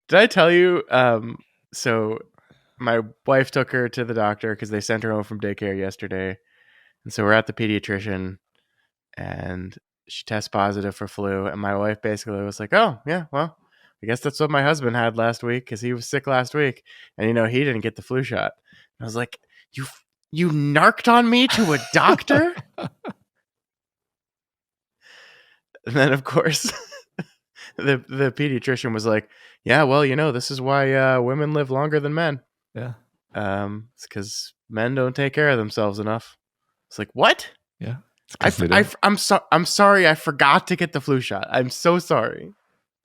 Did I tell you? So my wife took her to the doctor because they sent her home from daycare yesterday, and so we're at the pediatrician, and she tests positive for flu, and my wife basically was like, "Oh yeah, well, I guess that's what my husband had last week because he was sick last week, and he didn't get the flu shot." And I was like, "You narked on me to a doctor?" And then of course the pediatrician was like, "Yeah, well, this is why women live longer than men. Yeah. It's because men don't take care of themselves enough." It's like, what? Yeah. I'm sorry. I forgot to get the flu shot. I'm so sorry.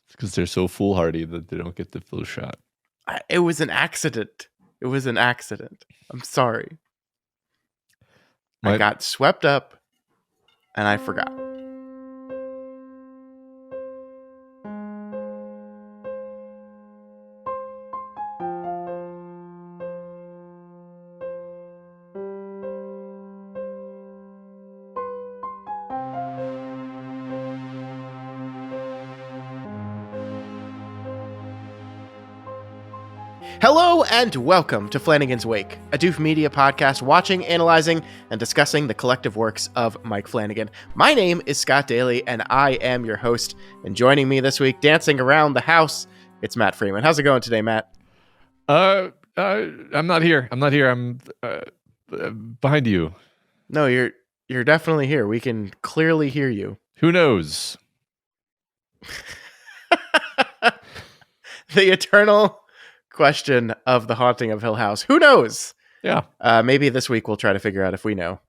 It's because they're so foolhardy that they don't get the flu shot. It was an accident. I'm sorry. I got swept up and I forgot. Hello and welcome to Flanagan's Wake, a Doof Media podcast watching, analyzing, and discussing the collective works of Mike Flanagan. My name is Scott Daly, and I am your host. And joining me this week, dancing around the house, it's Matt Freeman. How's it going today, Matt? I'm not here. I'm behind you. No, you're definitely here. We can clearly hear you. Who knows? The eternal question of The Haunting of Hill House. Who knows? Yeah. Maybe this week we'll try to figure out if we know.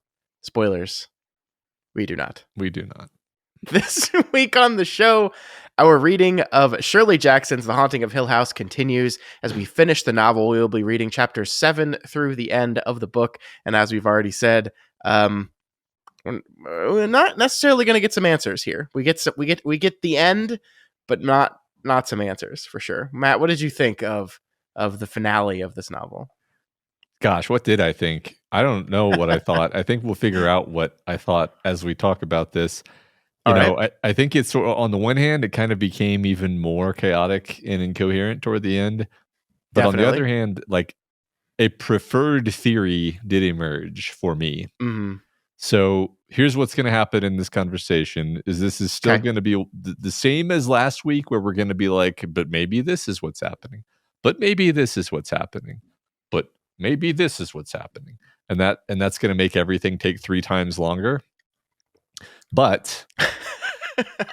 Spoilers. We do not. This week on the show, our reading of Shirley Jackson's The Haunting of Hill House continues. As we finish the novel, we will be reading chapters 7 through the end of the book. And as we've already said, we're not necessarily going to get some answers here. We get the end, but not some answers for sure. Matt, what did you think of the finale of this novel? Gosh, what did I think? I don't know what I thought. I think we'll figure out what I thought as we talk about this. I think it's, on the one hand, it kind of became even more chaotic and incoherent toward the end. But Definitely. On the other hand, like, a preferred theory did emerge for me. Mm-hmm. So here's what's going to happen in this conversation is this is still going to be the same as last week, where we're going to be like, but maybe this is what's happening. But maybe this is what's happening. But maybe this is what's happening. And that's going to make everything take 3 times longer. But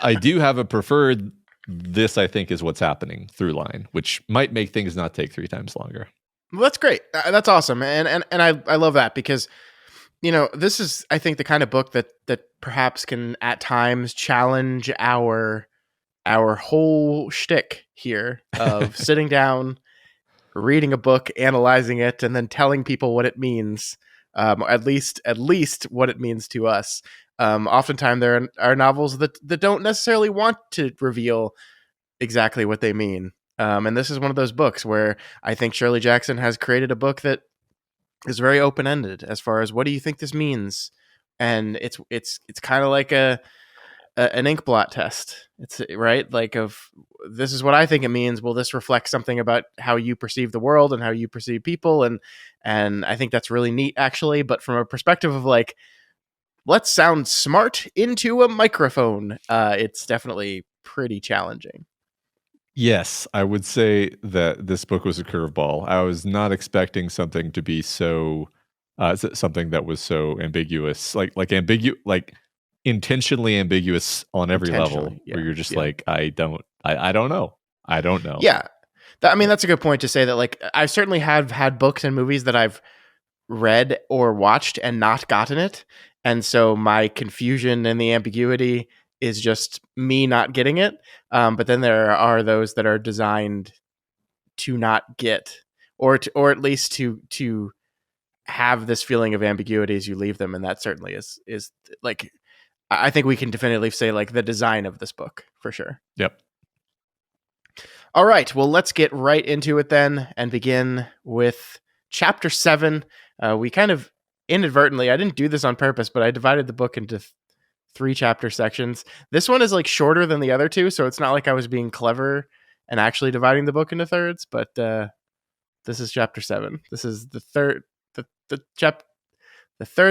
I do have a preferred, this I think is what's happening through line, which might make things not take 3 times longer. Well, that's great. That's awesome. And I love that because, this is, I think, the kind of book that perhaps can at times challenge our whole shtick here of sitting down, reading a book, analyzing it, and then telling people what it means. At least what it means to us. Oftentimes there are novels that don't necessarily want to reveal exactly what they mean. And this is one of those books where I think Shirley Jackson has created a book that is very open-ended as far as what do you think this means? And it's kind of like an ink blot test. It's right. Like this is what I think it means. Will this reflect something about how you perceive the world and how you perceive people? And I think that's really neat actually. But from a perspective of like, let's sound smart into a microphone, it's definitely pretty challenging. Yes, I would say that this book was a curveball. I was not expecting something to be so something that was so ambiguous, like intentionally ambiguous on every level, where you're just like, I don't know. Yeah, that's a good point to say that. Like, I certainly have had books and movies that I've read or watched and not gotten it, and so my confusion and the ambiguity is just me not getting it. But then there are those that are designed to not get, or at least to have this feeling of ambiguity as you leave them. And that certainly is like, I think we can definitively say like the design of this book for sure. Yep. All right. Well, let's get right into it then and begin with chapter 7. We kind of inadvertently, I didn't do this on purpose, but I divided the book into 3 chapter sections. This one is like shorter than the other 2, so it's not like I was being clever and actually dividing the book into thirds, but this is chapter 7. This is the third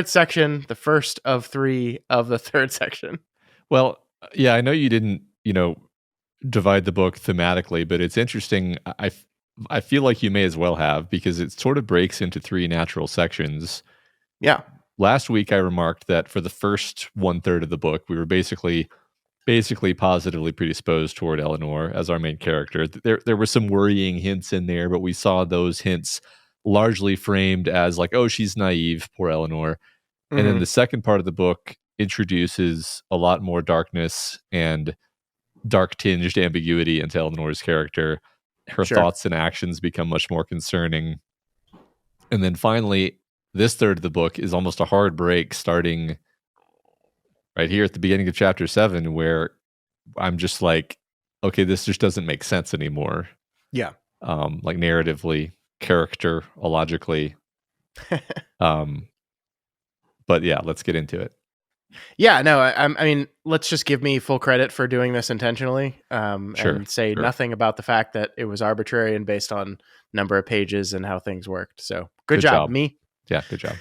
section, the first of 3 of the third section. Well, yeah, I know you didn't, divide the book thematically, but it's interesting. I feel like you may as well have, because it sort of breaks into 3 natural sections. Yeah. Last week I remarked that for the first 1/3 of the book, we were basically positively predisposed toward Eleanor as our main character. There were some worrying hints in there, but we saw those hints largely framed as like, oh, she's naive, poor Eleanor. And then the second part of the book introduces a lot more darkness and dark tinged ambiguity into Eleanor's character. Her thoughts and actions become much more concerning. And then finally, this third of the book is almost a hard break, starting right here at the beginning of chapter 7, where I'm just like, okay, this just doesn't make sense anymore. Yeah. Like narratively, characterologically. But yeah, let's get into it. Yeah, no, I mean, let's just give me full credit for doing this intentionally, and say nothing about the fact that it was arbitrary and based on number of pages and how things worked. So good job, me. Yeah, good job.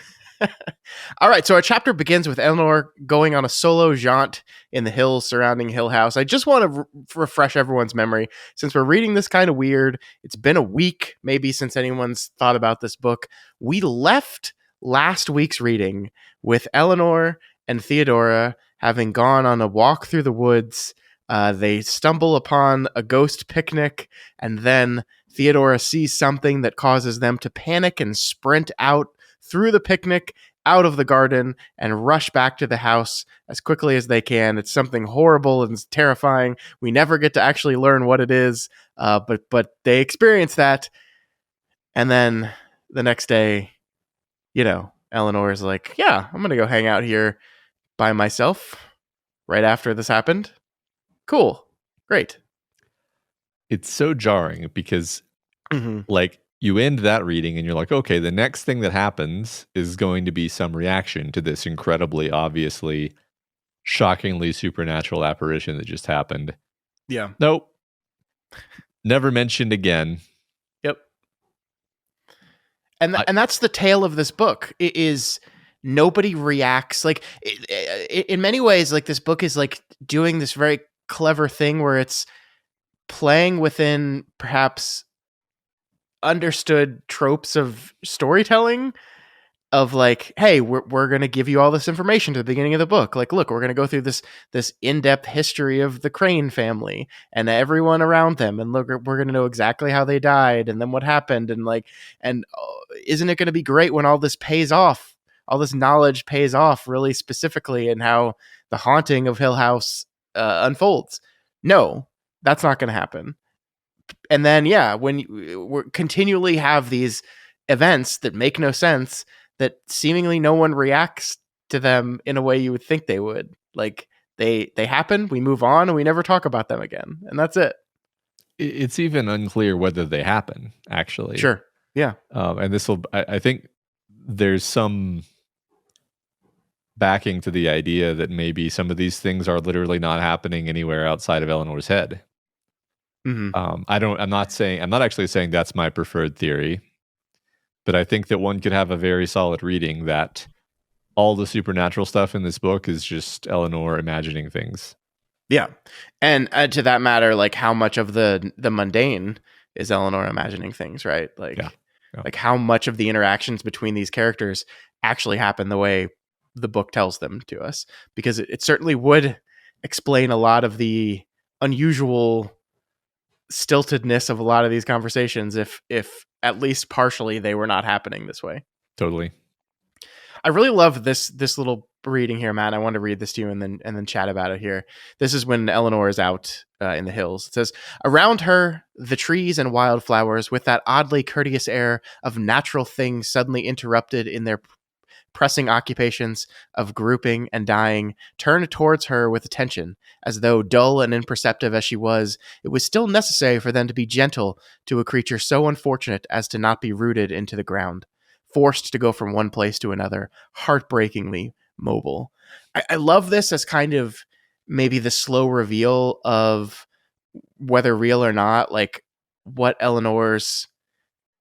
All right, so our chapter begins with Eleanor going on a solo jaunt in the hills surrounding Hill House. I just want to refresh everyone's memory, since we're reading this kind of weird. It's been a week maybe since anyone's thought about this book. We left last week's reading with Eleanor and Theodora having gone on a walk through the woods. They stumble upon a ghost picnic, and then Theodora sees something that causes them to panic and sprint out through the picnic, out of the garden, and rush back to the house as quickly as they can. It's something horrible and terrifying. We never get to actually learn what it is, but they experience that. And then the next day, Eleanor is like, yeah, I'm going to go hang out here by myself right after this happened. Cool. Great. It's so jarring because like you end that reading and you're like, okay, the next thing that happens is going to be some reaction to this incredibly, obviously, shockingly supernatural apparition that just happened. Yeah. Nope. Never mentioned again. Yep. And that's the tale of this book. It is nobody reacts. Like in many ways, like this book is like doing this very clever thing where it's playing within perhaps understood tropes of storytelling, of like, hey, we're going to give you all this information to the beginning of the book. Like, look, we're going to go through this in-depth history of the Crane family and everyone around them, and look, we're going to know exactly how they died and then what happened, and like, and isn't it going to be great when all this pays off? All this knowledge pays off really specifically, and how the haunting of Hill House unfolds. No, that's not going to happen. And then, yeah, when we continually have these events that make no sense, that seemingly no one reacts to them in a way you would think they would. Like they happen, we move on, and we never talk about them again, and that's it. It's even unclear whether they happen, actually. Sure. Yeah. And this will, I think there's some backing to the idea that maybe some of these things are literally not happening anywhere outside of Eleanor's head. I'm not actually saying that's my preferred theory, but I think that one could have a very solid reading that all the supernatural stuff in this book is just Eleanor imagining things. Yeah. And to that matter, like how much of the mundane is Eleanor imagining things, right? Like, like how much of the interactions between these characters actually happen the way the book tells them to us, because it certainly would explain a lot of the unusual stiltedness of a lot of these conversations if at least partially they were not happening this way. Totally. I really love this little reading here, Matt. I want to read this to you and then chat about it here. This is when Eleanor is out in the hills. It says, around her, the trees and wildflowers, with that oddly courteous air of natural things suddenly interrupted in their pressing occupations of grouping and dying, turned towards her with attention, as though, dull and imperceptive as she was, it was still necessary for them to be gentle to a creature so unfortunate as to not be rooted into the ground, forced to go from one place to another, heartbreakingly mobile. I love this as kind of maybe the slow reveal of whether real or not, like what Eleanor's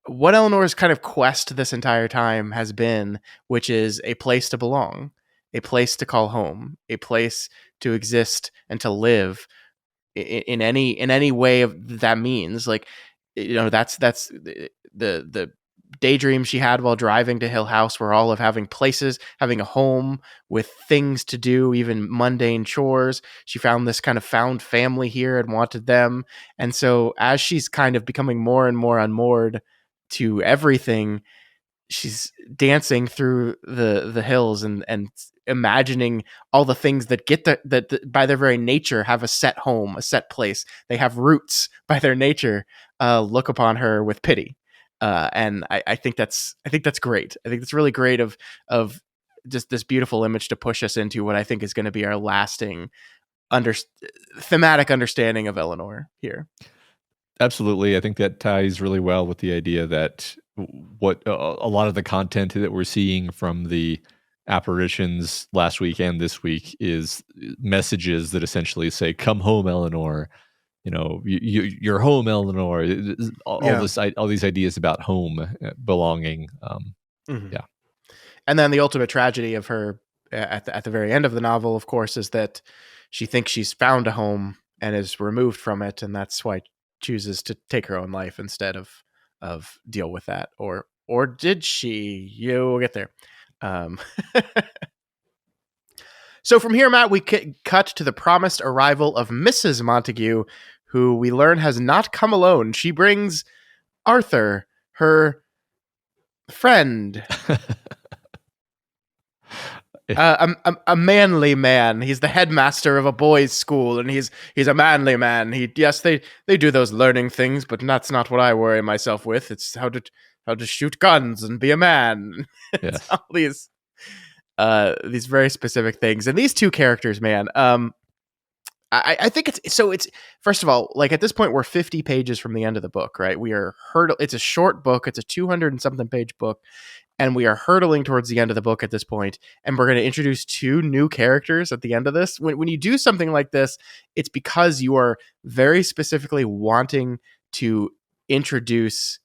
kind of quest this entire time has been, which is a place to belong, a place to call home, a place to exist and to live in any way of that means. Like, that's the daydream she had while driving to Hill House were all of having places, having a home with things to do, even mundane chores. She found this kind of found family here and wanted them. And so as she's kind of becoming more and more unmoored to everything, she's dancing through the hills and imagining all the things that that by their very nature have a set home, a set place. They have roots by their nature. Look upon her with pity, and I think that's great. I think that's really great of just this beautiful image to push us into what I think is going to be our lasting thematic understanding of Eleanor here. Absolutely. I think that ties really well with the idea that what a lot of the content that we're seeing from the apparitions last week and this week is messages that essentially say, "Come home, Eleanor." You're home, Eleanor. All these ideas about home, belonging. Mm-hmm. Yeah. And then the ultimate tragedy of her at the very end of the novel, of course, is that she thinks she's found a home and is removed from it, and that's why chooses to take her own life instead of deal with that. Or did she? You'll get there. So from here, Matt, we cut to the promised arrival of Mrs. Montague, who we learn has not come alone. She brings Arthur, her friend. A manly man. He's the headmaster of a boys' school, and he's a manly man. Yes, they do those learning things, but that's not what I worry myself with. It's how to shoot guns and be a man. It's all these very specific things. And these two characters, man, I think it's first of all, like at this point we're 50 pages from the end of the book, right? It's a short book. It's a 200 and something page book. And we are hurtling towards the end of the book at this point, and we're going to introduce two new characters at the end of this. When you do something like this, it's because you are very specifically wanting to introduce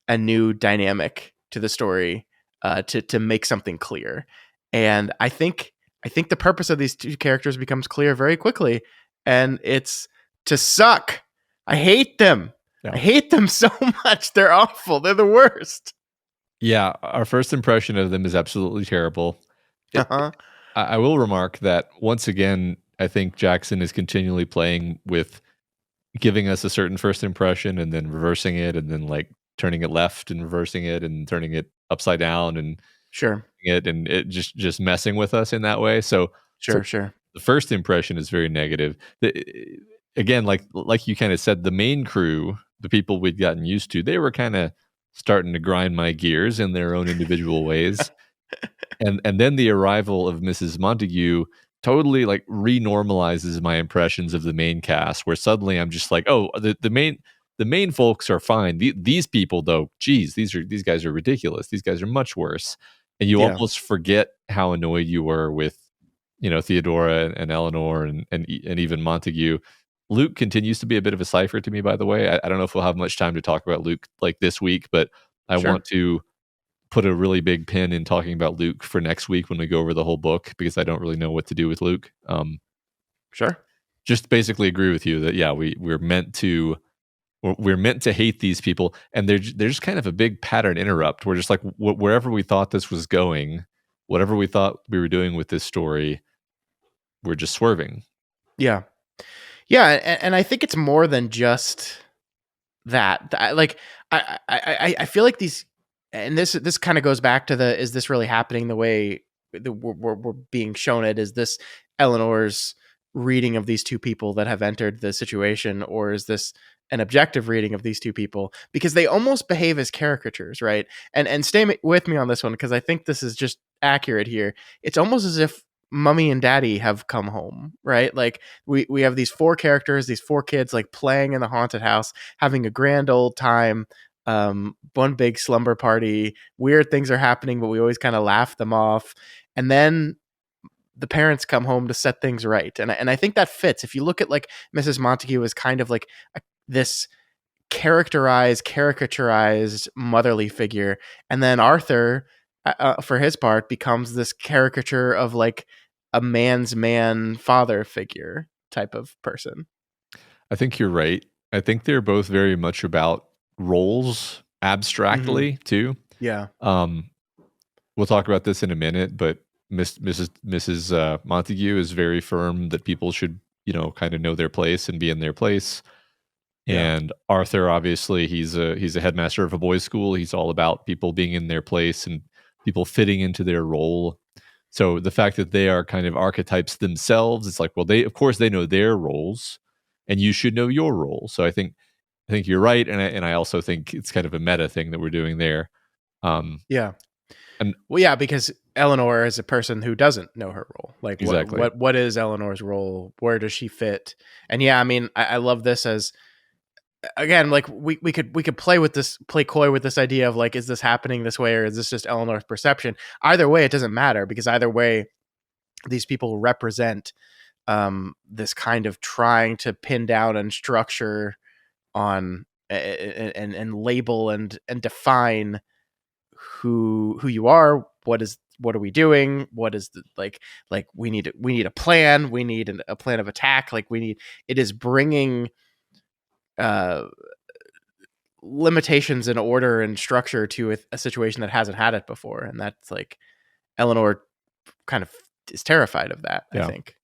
a new dynamic to the story, to make something clear. And I think the purpose of these two characters becomes clear very quickly, and it's to suck. I hate them. Yeah. I hate them so much. They're awful. They're the worst. Yeah, our first impression of them is absolutely terrible. I will remark that once again, I think Jackson is continually playing with giving us a certain first impression and then reversing it, and then like turning it left and reversing it and turning it upside down and it just messing with us in that way. So sure. The first impression is very negative. Again, like you kind of said, the main crew, the people we'd gotten used to, they were kind of starting to grind my gears in their own individual ways. And then the arrival of Mrs. Montague totally like renormalizes my impressions of the main cast, where suddenly I'm just like, oh, the main folks are fine. These people though, geez, these guys are ridiculous. These guys are much worse. And you almost forget how annoyed you were with, Theodora and Eleanor and even Montague. Luke continues to be a bit of a cipher to me, by the way. I don't know if we'll have much time to talk about Luke like this week, but I want to put a really big pin in talking about Luke for next week when we go over the whole book, because I don't really know what to do with Luke. Just basically agree with you that, yeah, we're meant to hate these people, and they're just kind of a big pattern interrupt. We're just like, wherever we thought this was going, whatever we thought we were doing with this story, we're just swerving. Yeah, and I think it's more than just that. Like, I feel like these, and this kind of goes back to is this really happening the way we're being shown it? Is this Eleanor's reading of these two people that have entered the situation, or is this an objective reading of these two people? Because they almost behave as caricatures, right? And stay with me on this one, because I think this is just accurate here. It's almost as if Mummy and Daddy have come home, right? Like we have these four characters, these four kids, like playing in the haunted house, having a grand old time, one big slumber party. Weird things are happening, but we always kind of laugh them off. And then the parents come home to set things right, and I think that fits. If you look at like Mrs. Montague as kind of like this caricaturized motherly figure, and then Arthur, for his part, becomes this caricature of like a man's man father figure type of person. I think you're right. I think they're both very much about roles Mm-hmm. abstractly too. Yeah. Um, we'll talk about this in a minute, but Mrs. Montague is very firm that people should, kind of know their place and be in their place. Yeah. And Arthur, obviously, he's a headmaster of a boys' school. He's all about people being in their place and people fitting into their role. So the fact that they are kind of archetypes themselves, it's like, well, they of course they know their roles, and you should know your role. So I think you're right, and I also think it's kind of a meta thing that we're doing there. Um, Yeah. and Well, yeah, because Eleanor is a person who doesn't know her role. Like, exactly, what is Eleanor's role? Where does she fit? And yeah, I mean, I love this as, again, like we could play coy with this idea of like, is this happening this way, or is this just Eleanor's perception? Either way, it doesn't matter, because either way, these people represent this kind of trying to pin down and structure on and label and define who you are. What are we doing? What is the like we need a plan. We need a plan of attack. Like it is bringing uh limitations and order and structure to a situation that hasn't had it before, and that's like Eleanor kind of is terrified of that, I yeah. think.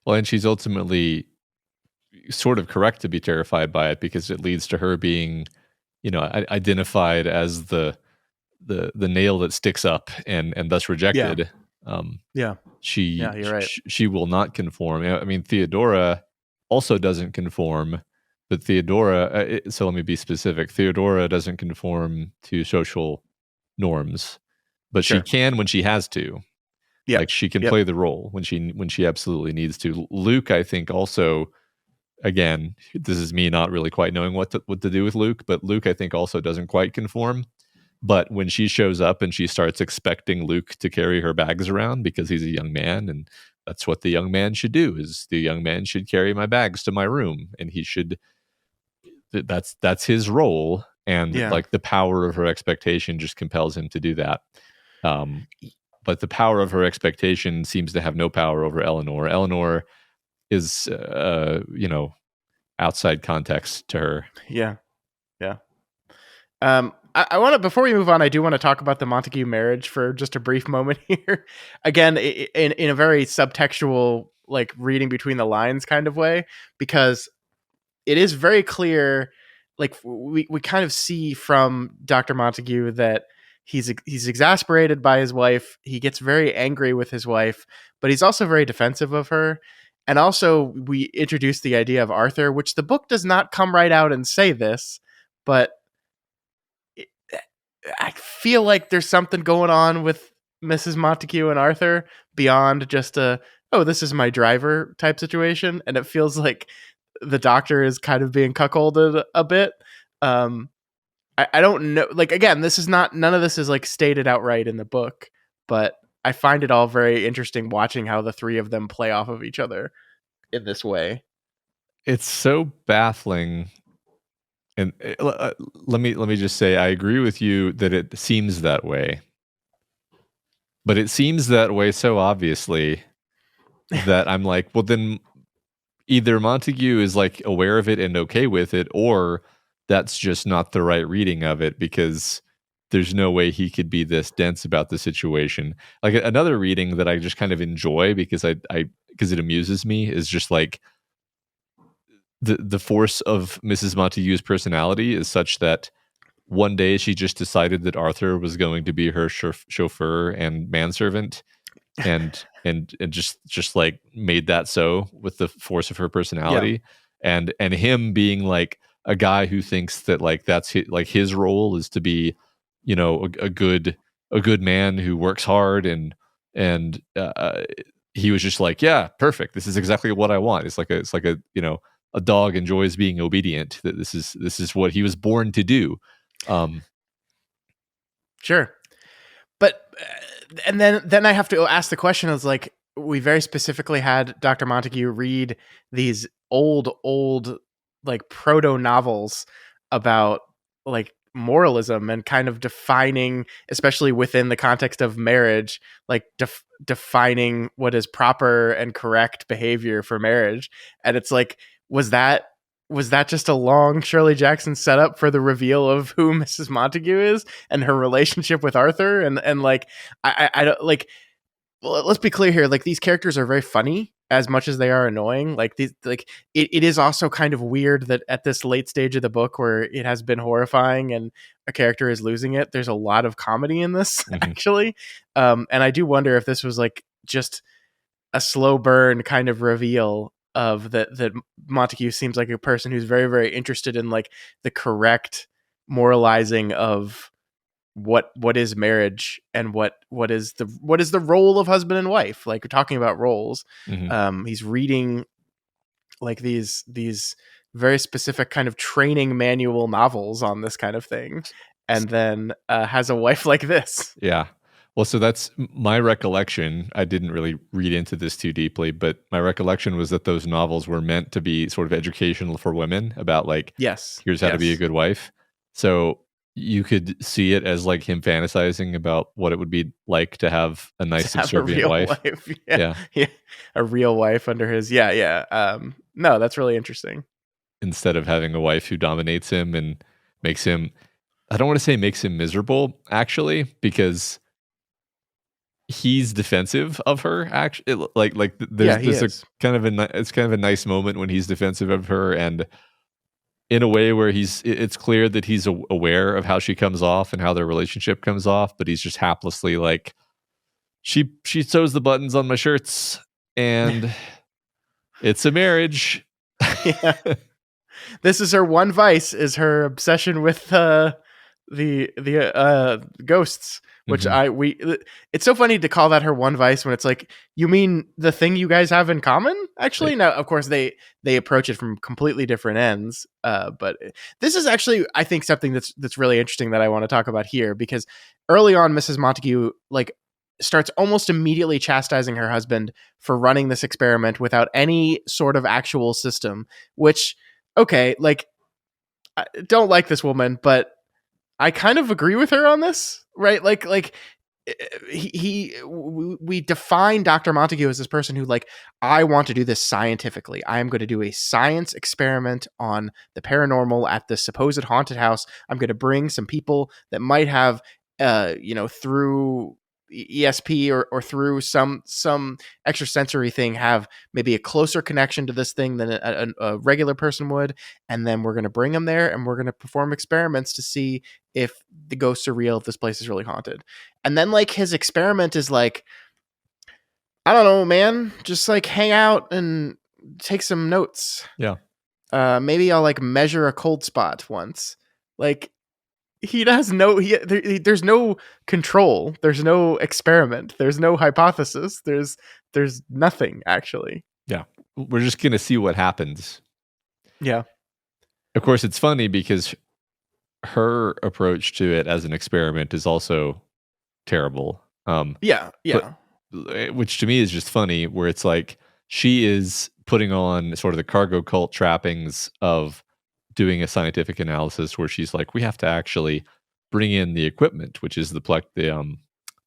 Well, and she's ultimately sort of correct to be terrified by it because it leads to her being, identified as the nail that sticks up and thus Yeah. rejected. Um, Yeah. she Yeah, you're right. she will not conform. I mean, Theodora also doesn't conform, but so let me be specific. Theodora doesn't conform to social norms, but she Sure. can when she has to. Yep. Like she can Yep. play the role when she absolutely needs to. Luke, I think, also, again, this is me not really quite knowing what to do with Luke, but Luke, I think, also doesn't quite conform. But when she shows up and she starts expecting Luke to carry her bags around because he's a young man, and that's what the young man should do, is the young man should carry my bags to my room, and he should, that's his role, and Yeah. like the power of her expectation just compels him to do that. Um, but the power of her expectation seems to have no power over Eleanor. Eleanor is, outside context to her. Yeah. Yeah. I want to, before we move on, I do want to talk about the Montague marriage for just a brief moment here. Again, in a very subtextual, like reading between the lines kind of way, because it is very clear. Like we kind of see from Dr. Montague that he's exasperated by his wife. He gets very angry with his wife, but he's also very defensive of her. And also, we introduce the idea of Arthur, which the book does not come right out and say this, but I feel like there's something going on with Mrs. Montague and Arthur beyond just oh, this is my driver type situation. And it feels like the doctor is kind of being cuckolded a bit. I don't know. Like, again, none of this is like stated outright in the book, but I find it all very interesting watching how the three of them play off of each other in this way. It's so baffling. And let me just say, I agree with you that it seems that way, but it seems that way so obviously that I'm like, well, then either Montague is like aware of it and okay with it, or that's just not the right reading of it, because there's no way he could be this dense about the situation. Like another reading that I just kind of enjoy because because it amuses me is just like the force of Mrs. Montague's personality is such that one day she just decided that Arthur was going to be her chauffeur and manservant, and just like made that so with the force of her Yeah. personality, and him being like a guy who thinks that like that's like his role is to be, a good man who works hard, and he was just like, yeah, perfect, this is exactly what I want. It's like a a dog enjoys being obedient, that this is what he was born to do. um Sure. But and then I have to ask the question, is like, we very specifically had Dr. Montague read these old like proto novels about like moralism and kind of defining, especially within the context of marriage, like defining what is proper and correct behavior for marriage. And it's like, was that just a long Shirley Jackson setup for the reveal of who Mrs. Montague is and her relationship with Arthur? And like, I don't like, well, let's be clear here. Like, these characters are very funny as much as they are annoying. Like, these, like, it is also kind of weird that at this late stage of the book where it has been horrifying and a character is losing it, there's a lot of comedy in this, actually. And I do wonder if this was like just a slow burn kind of reveal of that Montague seems like a person who's very, very interested in like the correct moralizing of what is marriage and what is the role of husband and wife. Like, we're talking about roles. He's reading like these very specific kind of training manual novels on this kind of thing, and then has a wife like this. Yeah. Well, so that's my recollection. I didn't really read into this too deeply, but my recollection was that those novels were meant to be sort of educational for women about like, yes, here's how to be a good wife. So you could see it as like him fantasizing about what it would be like to have a nice subservient wife. Yeah. A real wife under his. No, that's really interesting. Instead of having a wife who dominates him and makes him, I don't want to say makes him miserable, actually, because he's defensive of her. Actually, like there's a kind of a nice moment when he's defensive of her, and in a way where it's clear that he's aware of how she comes off and how their relationship comes off, but he's just haplessly like, she sews the buttons on my shirts and it's a marriage. Yeah. This is her one vice, is her obsession with the ghosts, which it's so funny to call that her one vice when it's like, you mean the thing you guys have in common? Actually, now, of course, they approach it from completely different ends. But this is actually, I think, something that's really interesting that I want to talk about here, because early on, Mrs. Montague like starts almost immediately chastising her husband for running this experiment without any sort of actual system, which, okay, like, I don't like this woman, but I kind of agree with her on this, right? Like we define Dr. Montague as this person who, like, I want to do this scientifically. I am going to do a science experiment on the paranormal at this supposed haunted house. I'm going to bring some people that might have, through ESP or through some extrasensory thing, have maybe a closer connection to this thing than a regular person would, and then we're going to bring them there and we're going to perform experiments to see if the ghosts are real, if this place is really haunted. And then, like, his experiment is like, I don't know, man, just like hang out and take some notes. Yeah. Maybe I'll like measure a cold spot once. Like, he has there's no control, there's no experiment, there's no hypothesis, there's nothing, actually. Yeah, we're just gonna see what happens. Yeah, of course, it's funny because her approach to it as an experiment is also terrible. Which to me is just funny, where it's like she is putting on sort of the cargo cult trappings of doing a scientific analysis, where she's like, we have to actually bring in the equipment, which is the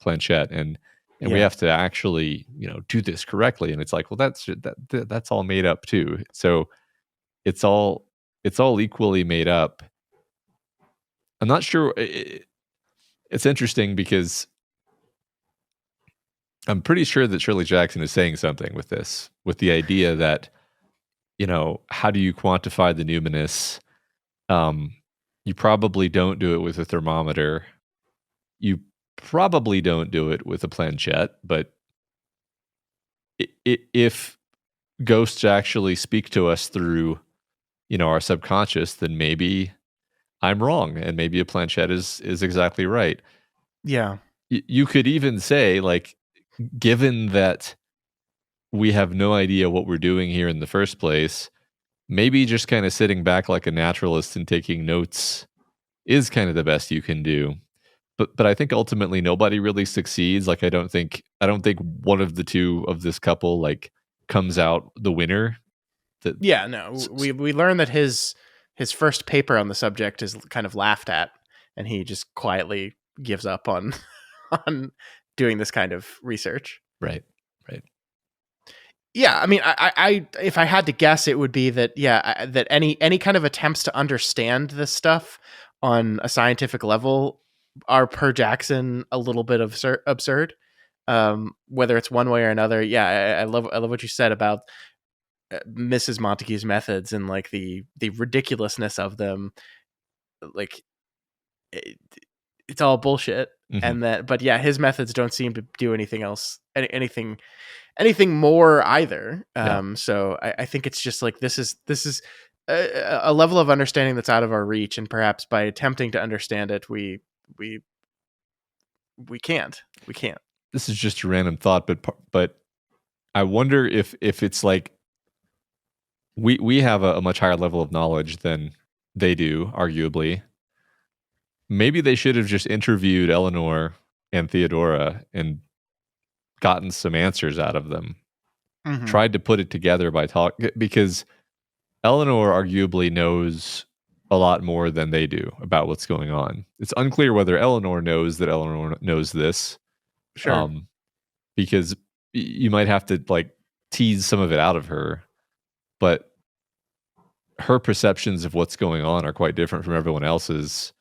planchette, and we have to actually, do this correctly. And it's like, well, that's all made up too. So it's all equally made up. I'm not sure. It's interesting because I'm pretty sure that Shirley Jackson is saying something with this, with the idea that, how do you quantify the numinous? You probably don't do it with a thermometer. You probably don't do it with a planchette, but if ghosts actually speak to us through, our subconscious, then maybe I'm wrong, and maybe a planchette is exactly right. Yeah. You could even say, like, given that we have no idea what we're doing here in the first place, maybe just kind of sitting back like a naturalist and taking notes is kind of the best you can do. but I think ultimately nobody really succeeds. Like I don't think one of the two of this couple like comes out the winner. That Yeah, no, we learned that his first paper on the subject is kind of laughed at, and he just quietly gives up on on doing this kind of research. right. Yeah, I mean, I if I had to guess, it would be that that any kind of attempts to understand this stuff on a scientific level are per Jackson a little bit absurd. Whether it's one way or another, yeah, I love what you said about Mrs. Montague's methods and like the ridiculousness of them. Like it, it's all bullshit, Mm-hmm. and that, but yeah, his methods don't seem to do anything else, anything more either. Yeah. So I think it's just like this is a level of understanding that's out of our reach, and perhaps by attempting to understand it, we can't. This is just a random thought, but I wonder if it's like we have a much higher level of knowledge than they do, arguably. Maybe they should have just interviewed Eleanor and Theodora and gotten some answers out of them. Mm-hmm. Tried to put it together by because Eleanor arguably knows a lot more than they do about what's going on. It's unclear whether Eleanor knows that Eleanor knows this. Sure. Because you might have to like tease some of it out of her, but her perceptions of what's going on are quite different from everyone else's.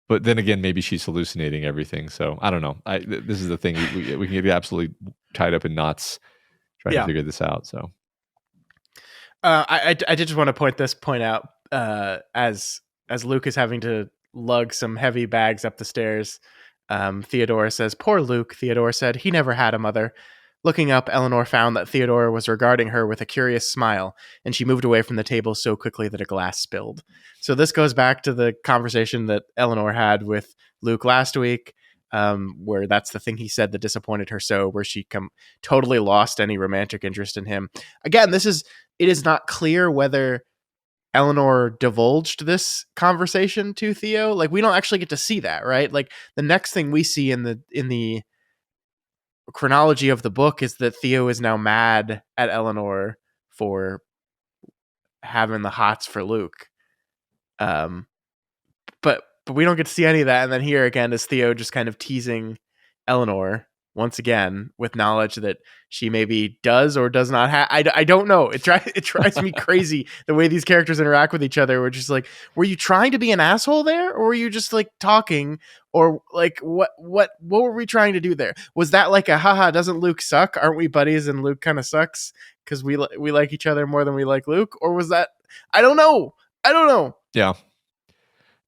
But then again, maybe she's hallucinating everything. So I don't know. This is the thing. We can get absolutely tied up in knots trying to figure this out. So I did just want to point out as Luke is having to lug some heavy bags up the stairs. Theodora says, "Poor Luke," Theodora said. "He never had a mother." Looking up, Eleanor found that Theodora was regarding her with a curious smile, and she moved away from the table so quickly that a glass spilled. So this goes back to the conversation that Eleanor had with Luke last week, where that's the thing he said that disappointed her so, where she totally lost any romantic interest in him. Again, it is not clear whether Eleanor divulged this conversation to Theo. Like, we don't actually get to see that, right? Like, the next thing we see in the chronology of the book is that Theo is now mad at Eleanor for having the hots for Luke. But we don't get to see any of that. And then here again is Theo just kind of teasing Eleanor once again with knowledge that she maybe does or does not have. I don't know. It drives me crazy the way these characters interact with each other. We're just like, were you trying to be an asshole there, or were you just like talking, or like what were we trying to do there? Was that like a haha? Doesn't Luke suck? Aren't we buddies? And Luke kind of sucks because we like each other more than we like Luke, or was that? I don't know. Yeah.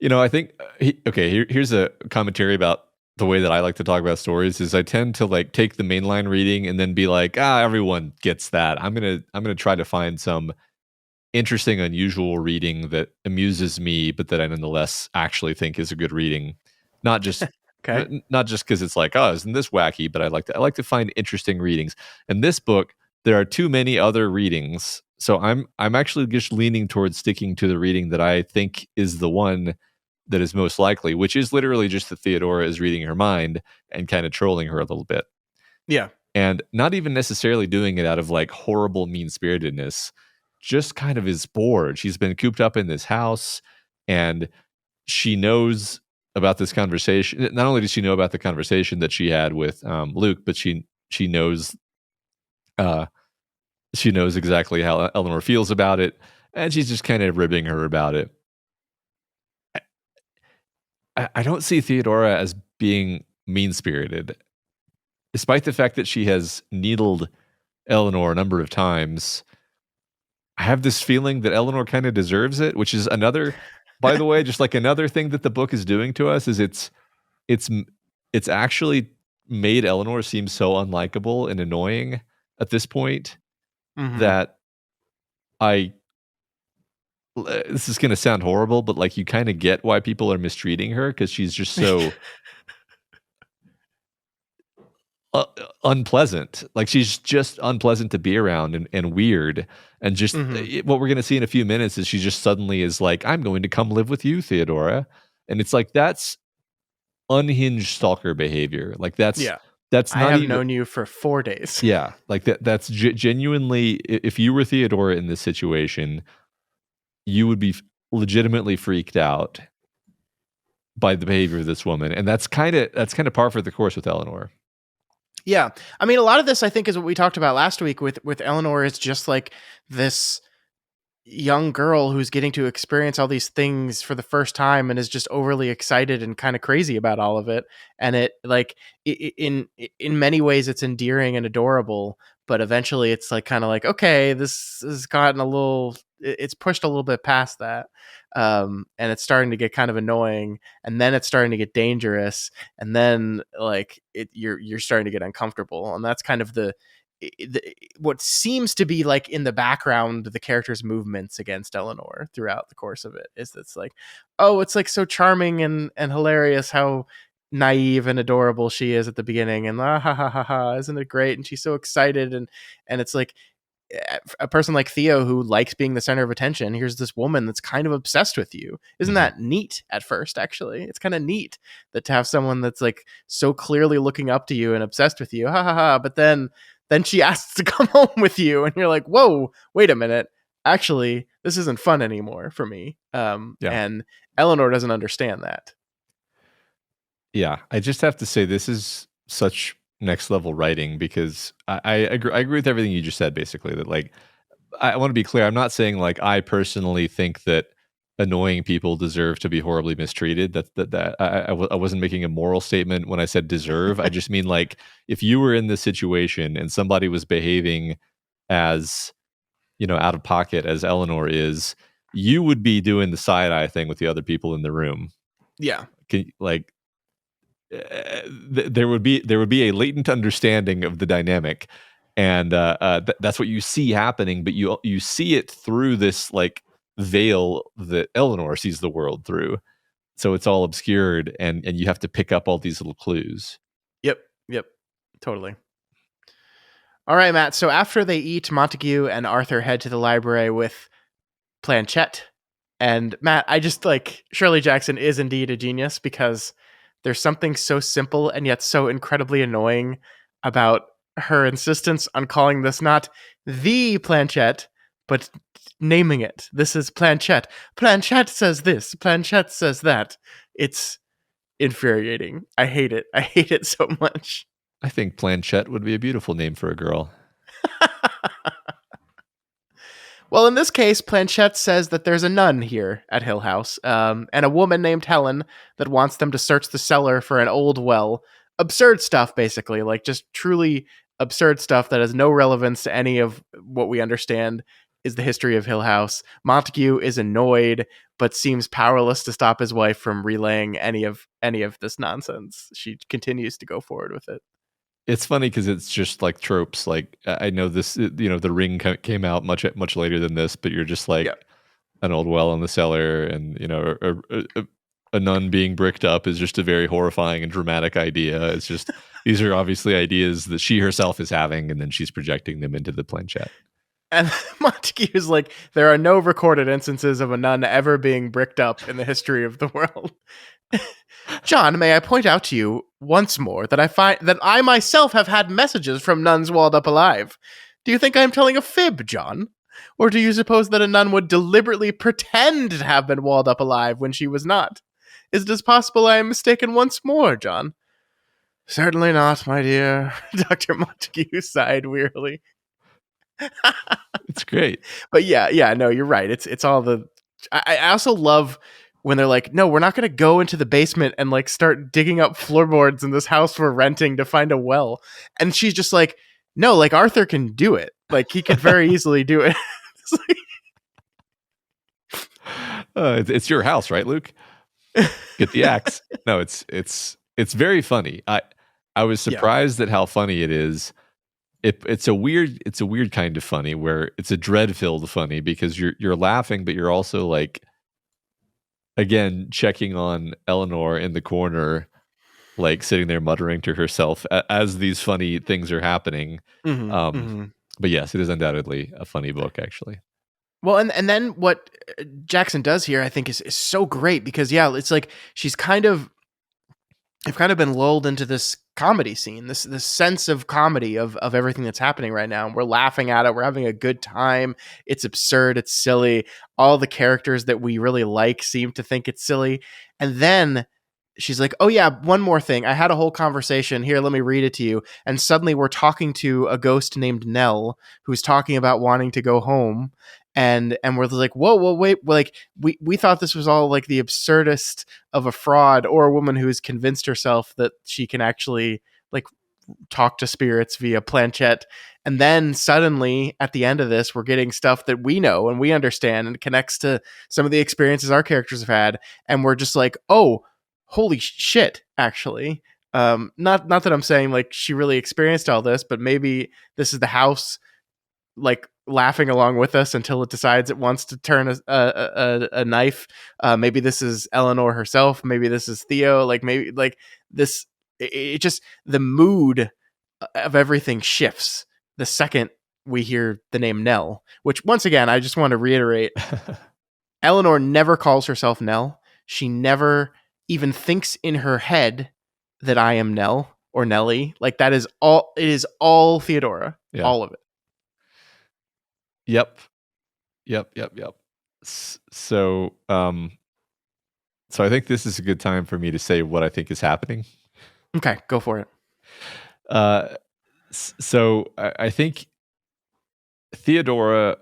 I think here's a commentary about the way that I like to talk about stories is I tend to like take the mainline reading and then be like, everyone gets that. I'm going to try to find some interesting, unusual reading that amuses me, but that I nonetheless actually think is a good reading. Not just Okay. not just because it's like, isn't this wacky? But I like to find interesting readings. In this book, there are too many other readings, so I'm actually just leaning towards sticking to the reading that I think is the one that is most likely, which is literally just that Theodora is reading her mind and kind of trolling her a little bit. Yeah. And not even necessarily doing it out of like horrible mean-spiritedness, just kind of is bored. She's been cooped up in this house and she knows about this conversation. Not only does she know about the conversation that she had with Luke, but she knows exactly how Eleanor feels about it, and she's just kind of ribbing her about it. I don't see Theodora as being mean-spirited, despite the fact that she has needled Eleanor a number of times. I have this feeling that Eleanor kind of deserves it, which is another, by the way, just like another thing that the book is doing to us is it's actually made Eleanor seem so unlikable and annoying at this point that this is going to sound horrible, but like you kind of get why people are mistreating her because she's just so unpleasant. Like she's just unpleasant to be around and weird. And just what we're going to see in a few minutes is she just suddenly is like, I'm going to come live with you, Theodora. And it's like, that's unhinged stalker behavior. Like Yeah. that's I not have even. known you for 4 days. Yeah, like that's genuinely. If you were Theodora in this situation, you would be legitimately freaked out by the behavior of this woman, and that's kind of par for the course with Eleanor. Yeah. I mean, a lot of this I think is what we talked about last week with Eleanor is just like this young girl who's getting to experience all these things for the first time and is just overly excited and kind of crazy about all of it, and it like in many ways it's endearing and adorable, but eventually it's like kind of like, okay, this has gotten a little, it's pushed a little bit past that, and it's starting to get kind of annoying, and then it's starting to get dangerous, and then like you're starting to get uncomfortable, and that's kind of what seems to be like in the background, the character's movements against Eleanor throughout the course of it is it's like, oh, it's like so charming and hilarious how naive and adorable she is at the beginning, and ha ha ha ha, isn't it great? And she's so excited, and it's like a person like Theo who likes being the center of attention. Here's this woman that's kind of obsessed with you. Isn't that neat at first? Actually, it's kind of neat that to have someone that's like so clearly looking up to you and obsessed with you. Ha ha ha. But then she asks to come home with you, and you're like, whoa, wait a minute. Actually, this isn't fun anymore for me. Yeah. And Eleanor doesn't understand that. Yeah, I just have to say this is such next level writing because I agree with everything you just said. Basically, that like I want to be clear. I'm not saying like I personally think that annoying people deserve to be horribly mistreated. I wasn't making a moral statement when I said deserve. I just mean like if you were in this situation and somebody was behaving as out of pocket as Eleanor is, you would be doing the side eye thing with the other people in the room. Yeah. Like there would be a latent understanding of the dynamic, and that's what you see happening. But you see it through this like veil that Eleanor sees the world through, so it's all obscured, and you have to pick up all these little clues. Yep, totally. All right, Matt. So after they eat, Montague and Arthur head to the library with Planchette. And Matt, I just like Shirley Jackson is indeed a genius because there's something so simple and yet so incredibly annoying about her insistence on calling this not the Planchette, but naming it. This is Planchette. Planchette says this. Planchette says that. It's infuriating. I hate it. I hate it so much. I think Planchette would be a beautiful name for a girl. Well, in this case, Planchette says that there's a nun here at Hill House, and a woman named Helen that wants them to search the cellar for an old well. Absurd stuff, basically, like just truly absurd stuff that has no relevance to any of what we understand is the history of Hill House. Montague is annoyed, but seems powerless to stop his wife from relaying any of this nonsense. She continues to go forward with it. It's funny because it's just like tropes. Like I know this, The Ring came out much later than this, but you're just like an old well in the cellar, and a nun being bricked up is just a very horrifying and dramatic idea. It's just these are obviously ideas that she herself is having, and then she's projecting them into the Planchette. And Montague's like, there are no recorded instances of a nun ever being bricked up in the history of the world. John, may I point out to you once more that I find that I myself have had messages from nuns walled up alive. Do you think I am telling a fib, John? Or do you suppose that a nun would deliberately pretend to have been walled up alive when she was not? Is it possible I am mistaken once more, John? Certainly not, my dear. Dr. Montague sighed wearily. It's great. But yeah, no, you're right. It's all the... I also love when they're like, no, we're not going to go into the basement and like start digging up floorboards in this house we're renting to find a well. And she's just like, no, like Arthur can do it. Like he could very easily do it. It's your house, right, Luke? Get the axe. No, it's very funny. I was surprised at how funny it is. It's a weird kind of funny where it's a dread-filled funny because you're laughing, but you're also like, again, checking on Eleanor in the corner, like sitting there muttering to herself as these funny things are happening. But yes, it is undoubtedly a funny book, actually. Well, and then what Jackson does here, I think, is so great because, yeah, it's like she's kind of I've kind of been lulled into this comedy scene, this sense of comedy of everything that's happening right now. And we're laughing at it. We're having a good time. It's absurd. It's silly. All the characters that we really like seem to think it's silly. And then she's like, "Oh yeah, one more thing. I had a whole conversation here. Let me read it to you." And suddenly we're talking to a ghost named Nell, who's talking about wanting to go home. And we're like, "Whoa, whoa, wait!" Like we thought this was all like the absurdist of a fraud or a woman who has convinced herself that she can actually like talk to spirits via planchette. And then suddenly at the end of this, we're getting stuff that we know and we understand and connects to some of the experiences our characters have had. And we're just like, oh, holy shit, actually. Not that I'm saying like she really experienced all this, but maybe this is the house like laughing along with us until it decides it wants to turn a knife. Maybe this is Eleanor herself. Maybe this is Theo. Like maybe like this. It just the mood of everything shifts the second we hear the name Nell. Which once again, I just want to reiterate: Eleanor never calls herself Nell. She never even thinks in her head that I am Nell or Nellie. Like that is all. It is all Theodora. Yeah. All of it. Yep. So, so I think this is a good time for me to say what I think is happening. Okay, go for it. So I think Theodora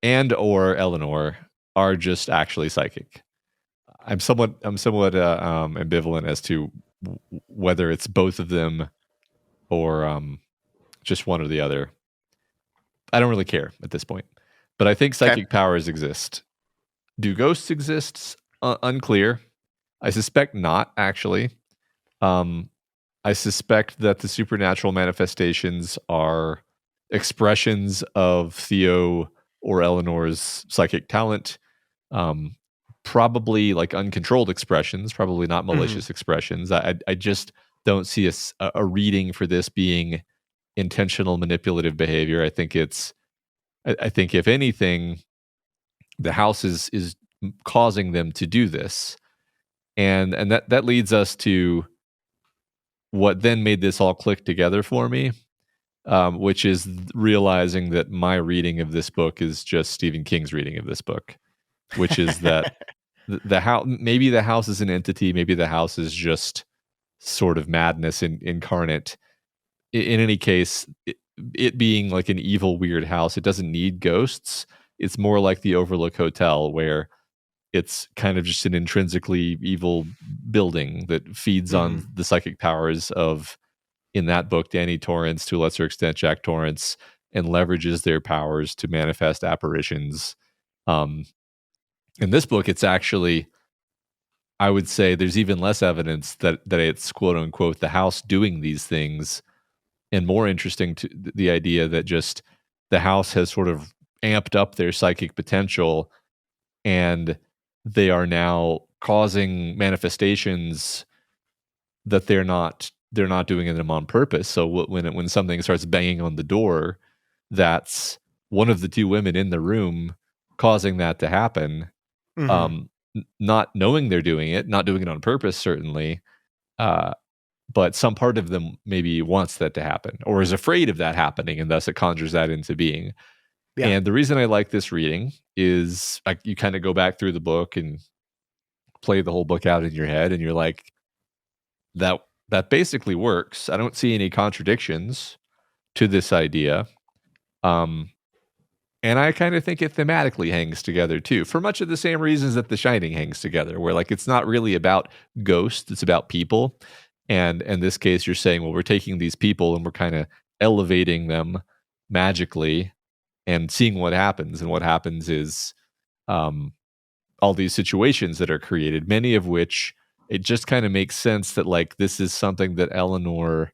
and or Eleanor are just actually psychic. I'm somewhat ambivalent as to whether it's both of them or just one or the other. I don't really care at this point, but I think psychic powers exist. Do ghosts exist? Unclear. I suspect not, actually. I suspect that the supernatural manifestations are expressions of Theo or Eleanor's psychic talent. Probably like uncontrolled expressions, probably not malicious expressions. I just don't see a reading for this being intentional manipulative behavior. I think if anything, the house is causing them to do this. And that leads us to what then made this all click together for me, which is realizing that my reading of this book is just Stephen King's reading of this book, which is that the house, maybe the house is an entity, maybe the house is just sort of madness incarnate. In any case, it being like an evil, weird house, it doesn't need ghosts. It's more like the Overlook Hotel, where it's kind of just an intrinsically evil building that feeds on the psychic powers of, in that book, Danny Torrance, to a lesser extent Jack Torrance, and leverages their powers to manifest apparitions. In this book, it's actually, I would say there's even less evidence that it's quote unquote the house doing these things, and more interesting to the idea that just the house has sort of amped up their psychic potential, and they are now causing manifestations that they're not doing them on purpose. So when something starts banging on the door, that's one of the two women in the room causing that to happen. Not knowing they're doing it, not doing it on purpose, certainly. But some part of them maybe wants that to happen or is afraid of that happening, and thus it conjures that into being. Yeah. And the reason I like this reading is you kind of go back through the book and play the whole book out in your head, and you're like, that basically works. I don't see any contradictions to this idea. And I kind of think it thematically hangs together too, for much of the same reasons that The Shining hangs together, where like it's not really about ghosts, it's about people. And in this case, you're saying, well, we're taking these people and we're kind of elevating them magically and seeing what happens. And what happens is all these situations that are created, many of which it just kind of makes sense that like this is something that Eleanor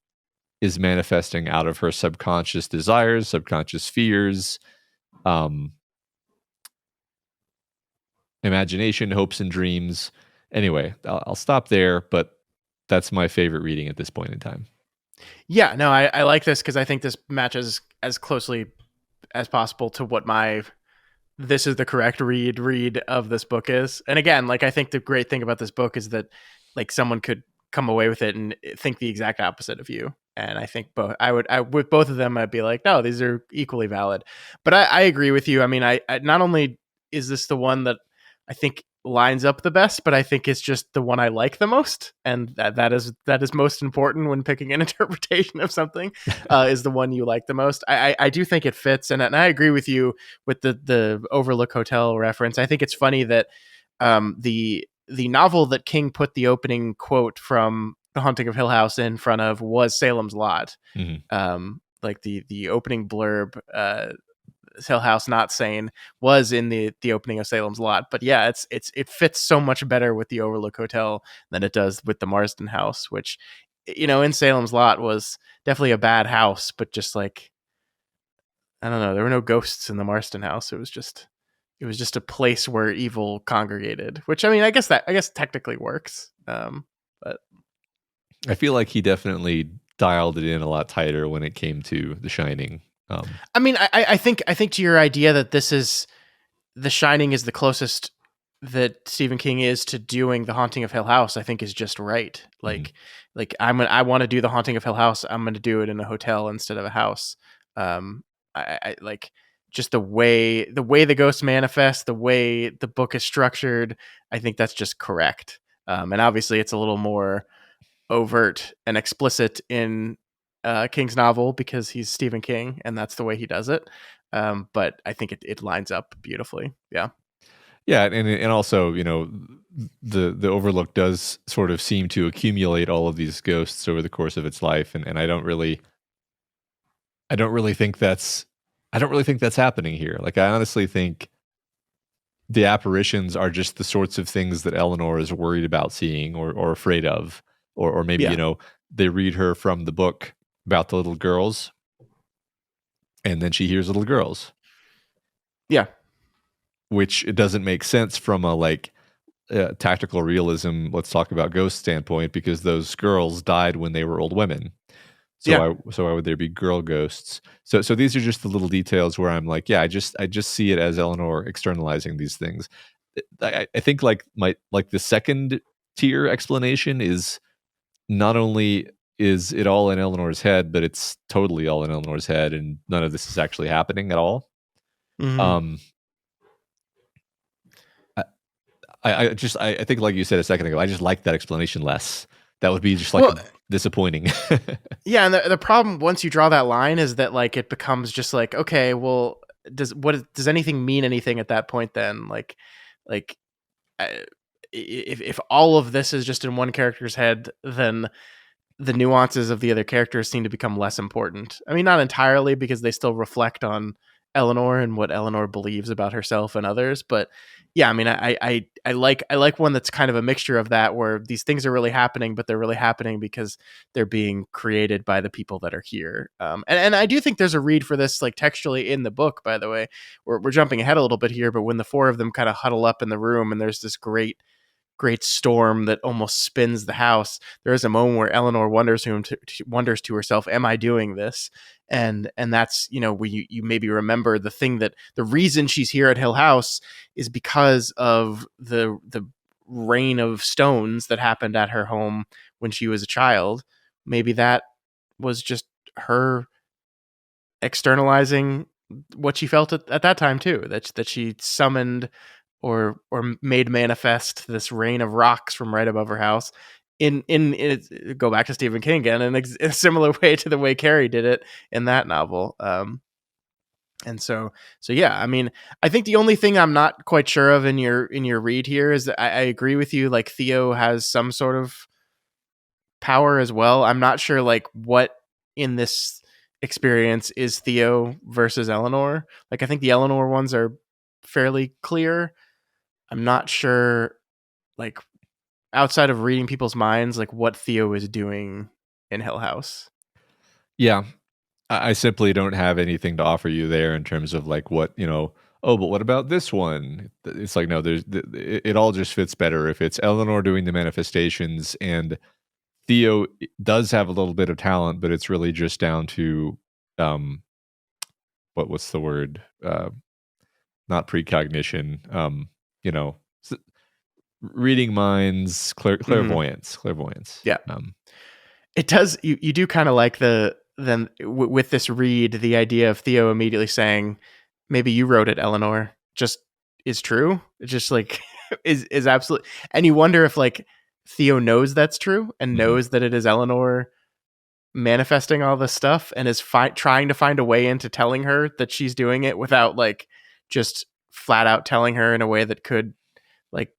is manifesting out of her subconscious desires, subconscious fears, imagination, hopes, and dreams. Anyway, I'll stop there, but that's my favorite reading at this point in time. Yeah, no, I like this because I think this matches as closely as possible to what this is the correct read of this book is. And again, like I think the great thing about this book is that like someone could come away with it and think the exact opposite of you. And I think both I with both of them I'd be like, no, these are equally valid. But I agree with you. I mean, I not only is this the one that I think lines up the best, but I think it's just the one I like the most, and that is most important when picking an interpretation of something. Is the one you like the most. I do think it fits, and I agree with you with the Overlook Hotel reference. I think it's funny that the novel that King put the opening quote from The Haunting of Hill House in front of was Salem's Lot. Like the opening blurb, Hill House not sane, was in the opening of Salem's Lot. But yeah, it fits so much better with the Overlook Hotel than it does with the Marsden House, which, you know, in Salem's Lot was definitely a bad house, but just like, I don't know, there were no ghosts in the Marsden House. It was just a place where evil congregated, which, I mean, I guess technically works. But I feel like he definitely dialed it in a lot tighter when it came to The Shining. I mean, I think to your idea that this is The Shining is the closest that Stephen King is to doing The Haunting of Hill House, I think is just right. Like I want to do The Haunting of Hill House. I'm going to do it in a hotel instead of a house. I like just the way the ghosts manifest, the way the book is structured. I think that's just correct. And obviously, it's a little more overt and explicit in King's novel because he's Stephen King, and that's the way he does it. But I think it lines up beautifully. Yeah. Yeah, and also, you know, the Overlook does sort of seem to accumulate all of these ghosts over the course of its life, and I don't really think that's happening here. Like, I honestly think the apparitions are just the sorts of things that Eleanor is worried about seeing or afraid of, or maybe, Yeah. you know, they read her from the book about the little girls, and then she hears little girls. Yeah. Which it doesn't make sense from a like tactical realism, let's talk about ghost standpoint, because those girls died when they were old women. Yeah. So why would there be girl ghosts? So these are just the little details where I'm like, yeah, I just see it as Eleanor externalizing these things. I think like the second tier explanation is not only is it all in Eleanor's head, but it's totally all in Eleanor's head, and none of this is actually happening at all. Mm-hmm. Um, I think, like you said a second ago, I just like that explanation less. That would be just like Well, disappointing. yeah, and the problem once you draw that line is that like it becomes just like, okay, well, does anything mean anything at that point then? Like if all of this is just in one character's head, then the nuances of the other characters seem to become less important. I mean, not entirely, because they still reflect on Eleanor and what Eleanor believes about herself and others. But yeah, I mean, I like one that's kind of a mixture of that, where these things are really happening, but they're really happening because they're being created by the people that are here. And I do think there's a read for this, like textually in the book. By the way, we're jumping ahead a little bit here, but when the four of them kind of huddle up in the room, and there's this great storm that almost spins the house, there is a moment where Eleanor wonders to herself, am I doing this? And that's, you know, where you maybe remember the reason she's here at Hill House is because of the rain of stones that happened at her home when she was a child. Maybe that was just her externalizing what she felt at that time too, that she summoned or made manifest this rain of rocks from right above her house. Go back to Stephen King again, in a similar way to the way Carrie did it in that novel. And so yeah, I mean, I think the only thing I'm not quite sure of in your read here is that I agree with you. Like, Theo has some sort of power as well. I'm not sure like what in this experience is Theo versus Eleanor. Like, I think the Eleanor ones are fairly clear. I'm not sure, like, outside of reading people's minds, like what Theo is doing in Hill House. Yeah, I simply don't have anything to offer you there in terms of like what, you know. Oh, but what about this one? It's like, no, it all just fits better if it's Eleanor doing the manifestations, and Theo does have a little bit of talent, but it's really just down to what's the word? Not precognition. You know, reading minds, Mhm. clairvoyance. Yeah. It does. You do kind of like with this read, the idea of Theo immediately saying, "Maybe you wrote it, Eleanor." Just is true. It's just like is absolute. And you wonder if like Theo knows that's true and knows that it is Eleanor manifesting all this stuff and is trying to find a way into telling her that she's doing it without like just flat out telling her in a way that could like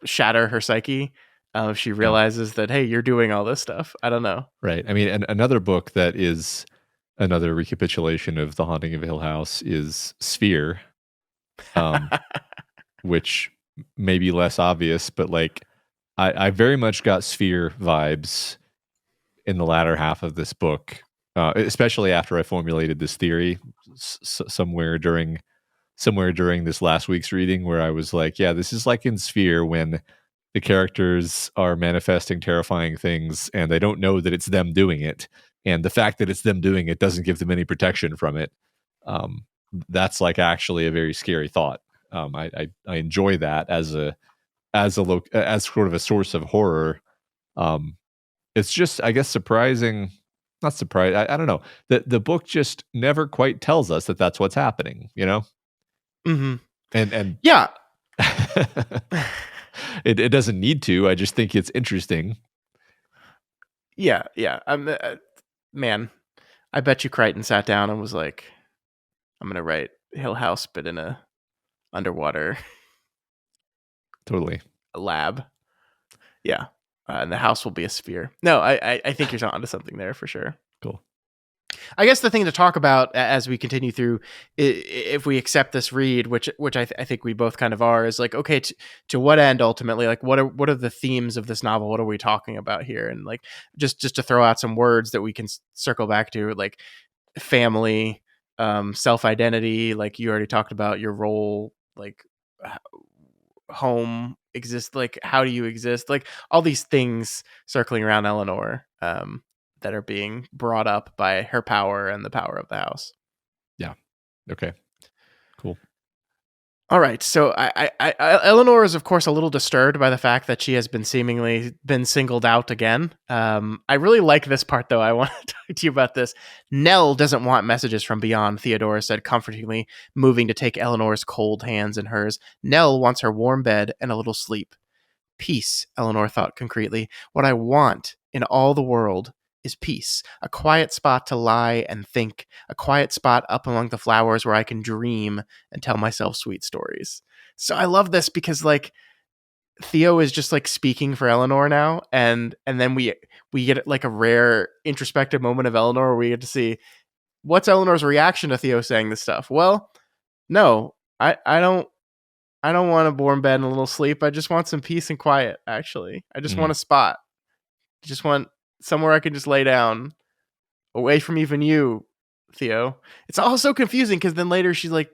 shatter her psyche. If she Yeah. realizes that, hey, you're doing all this stuff. I don't know. Right. I mean, another book that is another recapitulation of The Haunting of Hill House is Sphere, which may be less obvious, but like I very much got Sphere vibes in the latter half of this book, especially after I formulated this theory somewhere during this last week's reading, where I was like, yeah, this is like in Sphere when the characters are manifesting terrifying things and they don't know that it's them doing it, and the fact that it's them doing it doesn't give them any protection from it. That's like actually a very scary thought. I enjoy that as sort of a source of horror. It's just, I guess, surprising. Not surprised. I don't know. The book just never quite tells us that that's what's happening. You know. Mm-hmm. And yeah. it doesn't need to. I just think it's interesting. Yeah. Man, I bet you Crichton sat down and was like, I'm going to write Hill House, but in a underwater Totally lab. Yeah. And the house will be a sphere. No, I think you're onto something there for sure. Cool. I guess the thing to talk about as we continue through, if we accept this read, which I think we both kind of are, is like, okay, to what end ultimately? Like, what are the themes of this novel? What are we talking about here? And like, just to throw out some words that we can circle back to, like family, self-identity. Like you already talked about your role, like home exist. Like, how do you exist? Like all these things circling around Eleanor. That are being brought up by her power and the power of the house. Yeah. Okay. Cool. All right. So Eleanor is, of course, a little disturbed by the fact that she has been singled out again. I really like this part, though. I want to talk to you about this. Nell doesn't want messages from beyond, Theodora said comfortingly, moving to take Eleanor's cold hands in hers. Nell wants her warm bed and a little sleep. Peace, Eleanor thought concretely. What I want in all the world is peace, a quiet spot to lie and think, a quiet spot up among the flowers where I can dream and tell myself sweet stories. So I love this because like Theo is just like speaking for Eleanor now, and then we get like a rare introspective moment of Eleanor where we get to see what's Eleanor's reaction to Theo saying this stuff. Well, no, I don't want a warm bed and a little sleep. I just want some peace and quiet, actually. I just want a spot. I just want somewhere I can just lay down away from even you, Theo. It's all so confusing because then later she like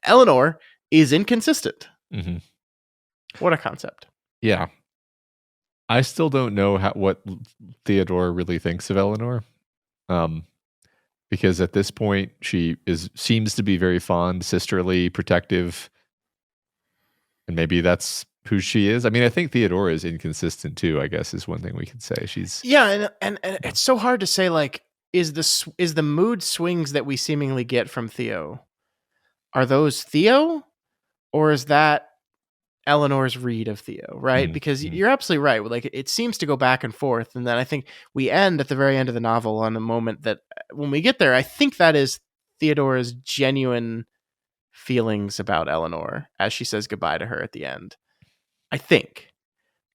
Eleanor is inconsistent. Mm-hmm. What a concept. Yeah. I still don't know what Theodore really thinks of Eleanor. Because at this point she seems to be very fond, sisterly, protective. And maybe that's who she is. I mean, I think Theodora is inconsistent too, I guess is one thing we could say. She's and it's so hard to say like is the mood swings that we seemingly get from Theo, are those Theo or is that Eleanor's read of Theo, right? Because you're absolutely right. Like it seems to go back and forth, and then I think we end at the very end of the novel on a moment that, when we get there, I think that is Theodora's genuine feelings about Eleanor as she says goodbye to her at the end. I think,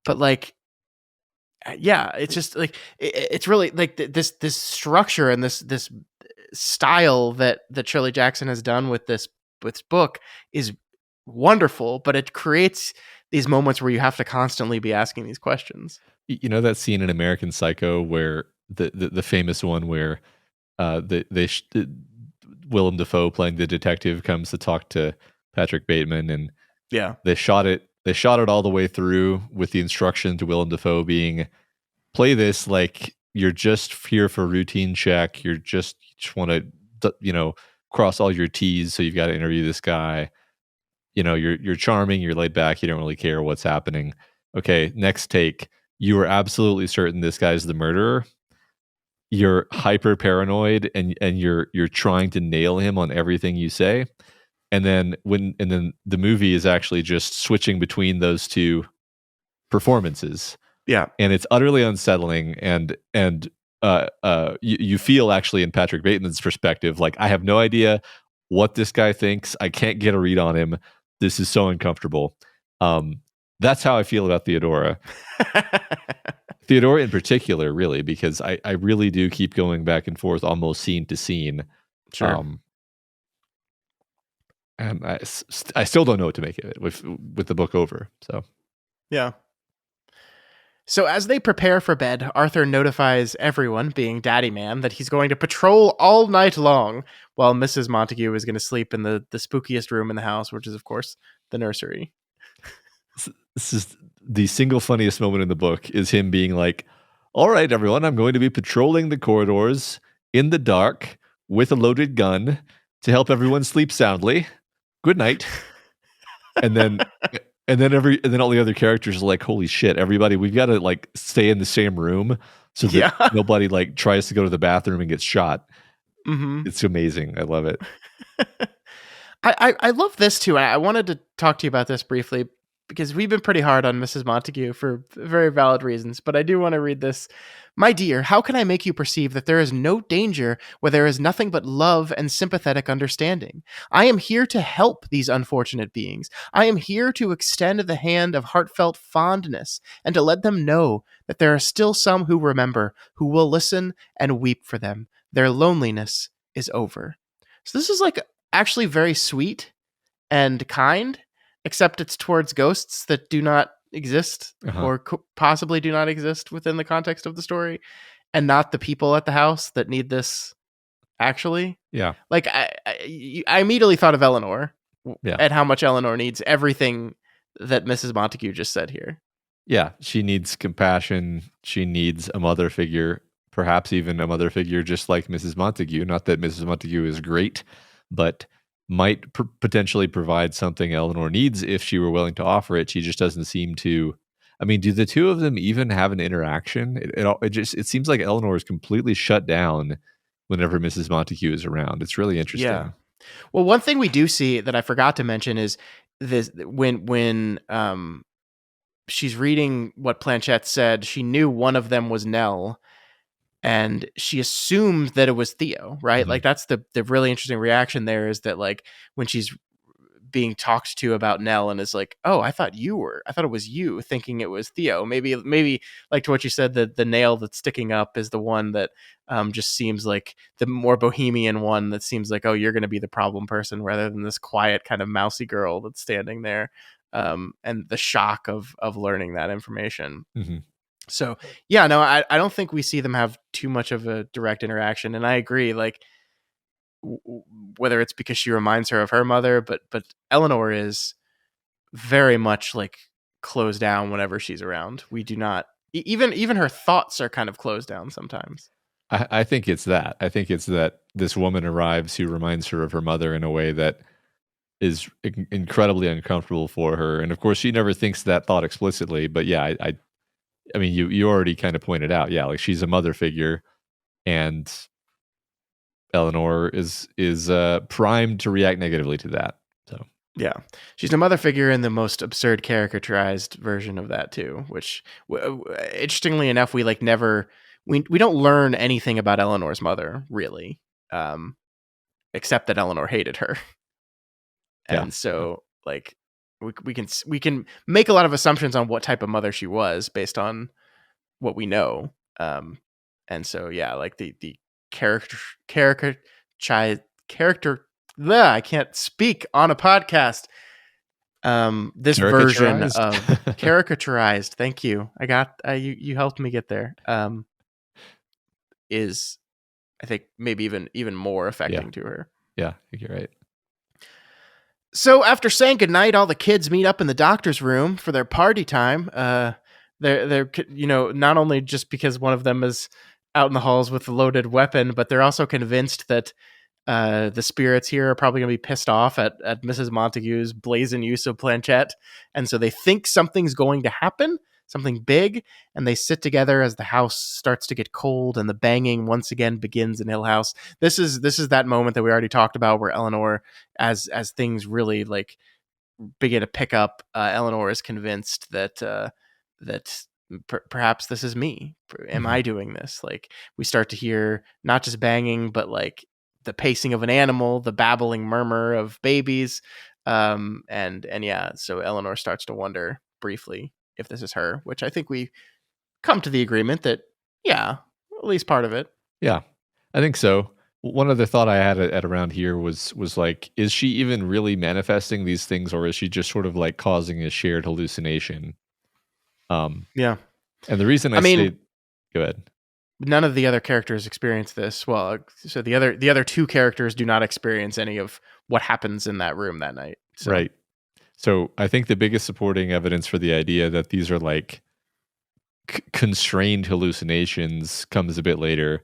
but like, yeah, it's just like it's really like this structure and this style that Shirley Jackson has done with this book is wonderful, but it creates these moments where you have to constantly be asking these questions. You know that scene in American Psycho where the famous one where Willem Dafoe playing the detective comes to talk to Patrick Bateman, and yeah, they shot it all the way through with the instruction to Willem Dafoe being, play this like you're just here for routine check, you just want to cross all your T's, so you've got to interview this guy. you're charming, you're laid back, you don't really care what's happening. Okay, next take. You are absolutely certain this guy's the murderer. You're hyper paranoid and you're trying to nail him on everything you say. And then the movie is actually just switching between those two performances. Yeah. And it's utterly unsettling you feel actually in Patrick Bateman's perspective, like, I have no idea what this guy thinks. I can't get a read on him. This is so uncomfortable. That's how I feel about Theodora. Theodora in particular, really, because I really do keep going back and forth almost scene to scene. Sure. And I still don't know what to make of it with the book over. So yeah. So as they prepare for bed, Arthur notifies everyone, being Daddy Man, that he's going to patrol all night long, while Mrs. Montague is going to sleep in the spookiest room in the house, which is, of course, the nursery. This is the single funniest moment in the book, is him being like, all right, everyone, I'm going to be patrolling the corridors in the dark with a loaded gun to help everyone sleep soundly. Good night. And then all the other characters are like, holy shit, everybody, we've got to like stay in the same room so that nobody like tries to go to the bathroom and gets shot. Mm-hmm. It's amazing. I love it. I love this too. I wanted to talk to you about this briefly because we've been pretty hard on Mrs. Montague for very valid reasons, but I do want to read this. My dear, how can I make you perceive that there is no danger where there is nothing but love and sympathetic understanding? I am here to help these unfortunate beings. I am here to extend the hand of heartfelt fondness and to let them know that there are still some who remember, who will listen and weep for them. Their loneliness is over. So this is like actually very sweet and kind, except it's towards ghosts that do not exist or possibly do not exist within the context of the story, and not the people at the house that need this actually. Yeah. Like I immediately thought of Eleanor and how much Eleanor needs everything that Mrs. Montague just said here. Yeah. She needs compassion. She needs a mother figure, perhaps even a mother figure just like Mrs. Montague. Not that Mrs. Montague is great, but might potentially provide something Eleanor needs if she were willing to offer it. She just doesn't seem to. I mean, do the two of them even have an interaction? It seems like Eleanor is completely shut down whenever Mrs. Montague is around. It's really interesting. Yeah. Well, one thing we do see that I forgot to mention is this: when she's reading what Planchette said, she knew one of them was Nell. And she assumed that it was Theo, right? Mm-hmm. Like that's the really interesting reaction there, is that like when she's being talked to about Nell and is like, oh, I thought it was you, thinking it was Theo. Maybe like to what you said, that the nail that's sticking up is the one that just seems like the more bohemian one, that seems like, oh, you're going to be the problem person rather than this quiet kind of mousy girl that's standing there. And the shock of learning that information. Mm-hmm. So yeah, no, I don't think we see them have too much of a direct interaction. And I agree, like whether it's because she reminds her of her mother, but Eleanor is very much like closed down whenever she's around. We do not, even her thoughts are kind of closed down sometimes. I think it's that. I think it's that this woman arrives who reminds her of her mother in a way that is incredibly uncomfortable for her. And of course, she never thinks that thought explicitly, but yeah, I mean, you already kind of pointed out, yeah, like she's a mother figure, and Eleanor is primed to react negatively to that. So yeah, she's a mother figure in the most absurd caricaturized version of that too. Which, interestingly enough, we like never we don't learn anything about Eleanor's mother really, except that Eleanor hated her, and so like. We can make a lot of assumptions on what type of mother she was based on what we know, and so yeah, like the character. I can't speak on a podcast. This version of caricaturized. Thank you. I got you helped me get there. Is I think maybe even more affecting to her. Yeah, I think you're right. So after saying goodnight, all the kids meet up in the doctor's room for their party time. They're not only just because one of them is out in the halls with a loaded weapon, but they're also convinced that The spirits here are probably going to be pissed off at Mrs. Montague's brazen use of planchette, and so they think something's going to happen, something big, and they sit together as the house starts to get cold and the banging once again begins in Hill House. This is that moment that we already talked about, where Eleanor, as things really like begin to pick up, Eleanor is convinced that perhaps this is me. Am I doing this? Like, we start to hear not just banging, but like the pacing of an animal, the babbling murmur of babies, and yeah. So Eleanor starts to wonder briefly if this is her, which I think we come to the agreement that, yeah, at least part of it. Yeah, I think so. One other thought I had at around here was like, is she even really manifesting these things, or is she just sort of like causing a shared hallucination? Yeah. And the reason I mean, say, go ahead. None of the other characters experience this. Well, so the other two characters do not experience any of what happens in that room that night. So. Right. So I think the biggest supporting evidence for the idea that these are like constrained hallucinations comes a bit later,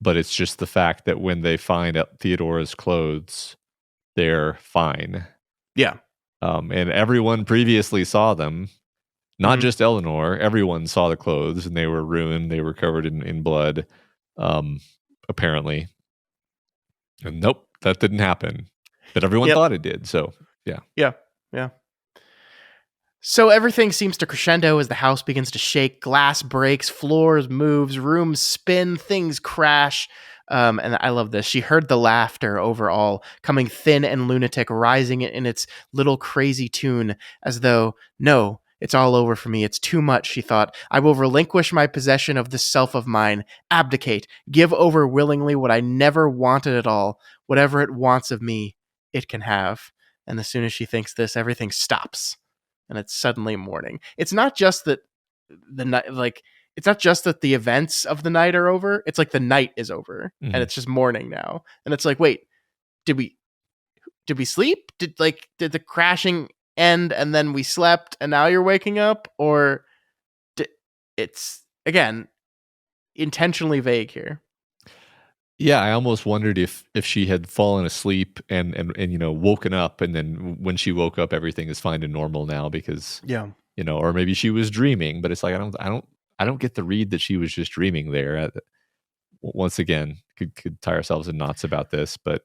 but it's just the fact that when they find Theodora's clothes, they're fine. Yeah. And everyone previously saw them. Not just Eleanor, everyone saw the clothes and they were ruined. They were covered in blood, apparently. And nope, that didn't happen. But everyone thought it did. So, yeah. Yeah. Yeah. So everything seems to crescendo as the house begins to shake. Glass breaks, floors moves, rooms spin, things crash. And I love this. She heard the laughter overall, coming thin and lunatic, rising in its little crazy tune, as though, no, it's all over for me. It's too much, she thought. I will relinquish my possession of this self of mine, abdicate, give over willingly what I never wanted at all. Whatever it wants of me, it can have. And as soon as she thinks this, everything stops. And it's suddenly morning. It's not just that the night, like, it's not just that the events of the night are over. It's like the night is over, and it's just morning now. And it's like, wait, did we sleep? Did the crashing end and then we slept and now you're waking up? Or it's, again, intentionally vague here. Yeah, I almost wondered if she had fallen asleep and woken up, and then when she woke up, everything is fine and normal now because or maybe she was dreaming. But it's like I don't get the read that she was just dreaming there. Once again, could tie ourselves in knots about this. But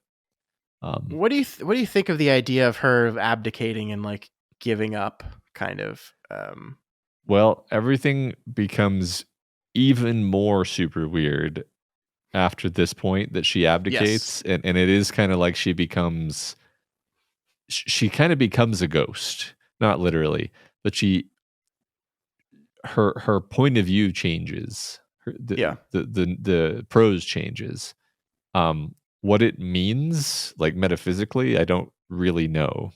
what do you think of the idea of her abdicating and like giving up, kind of? Well, everything becomes even more super weird after this point that she abdicates, and it is kind of like she kind of becomes a ghost, not literally, but her point of view changes. The prose changes. What it means, like metaphysically, I don't really know.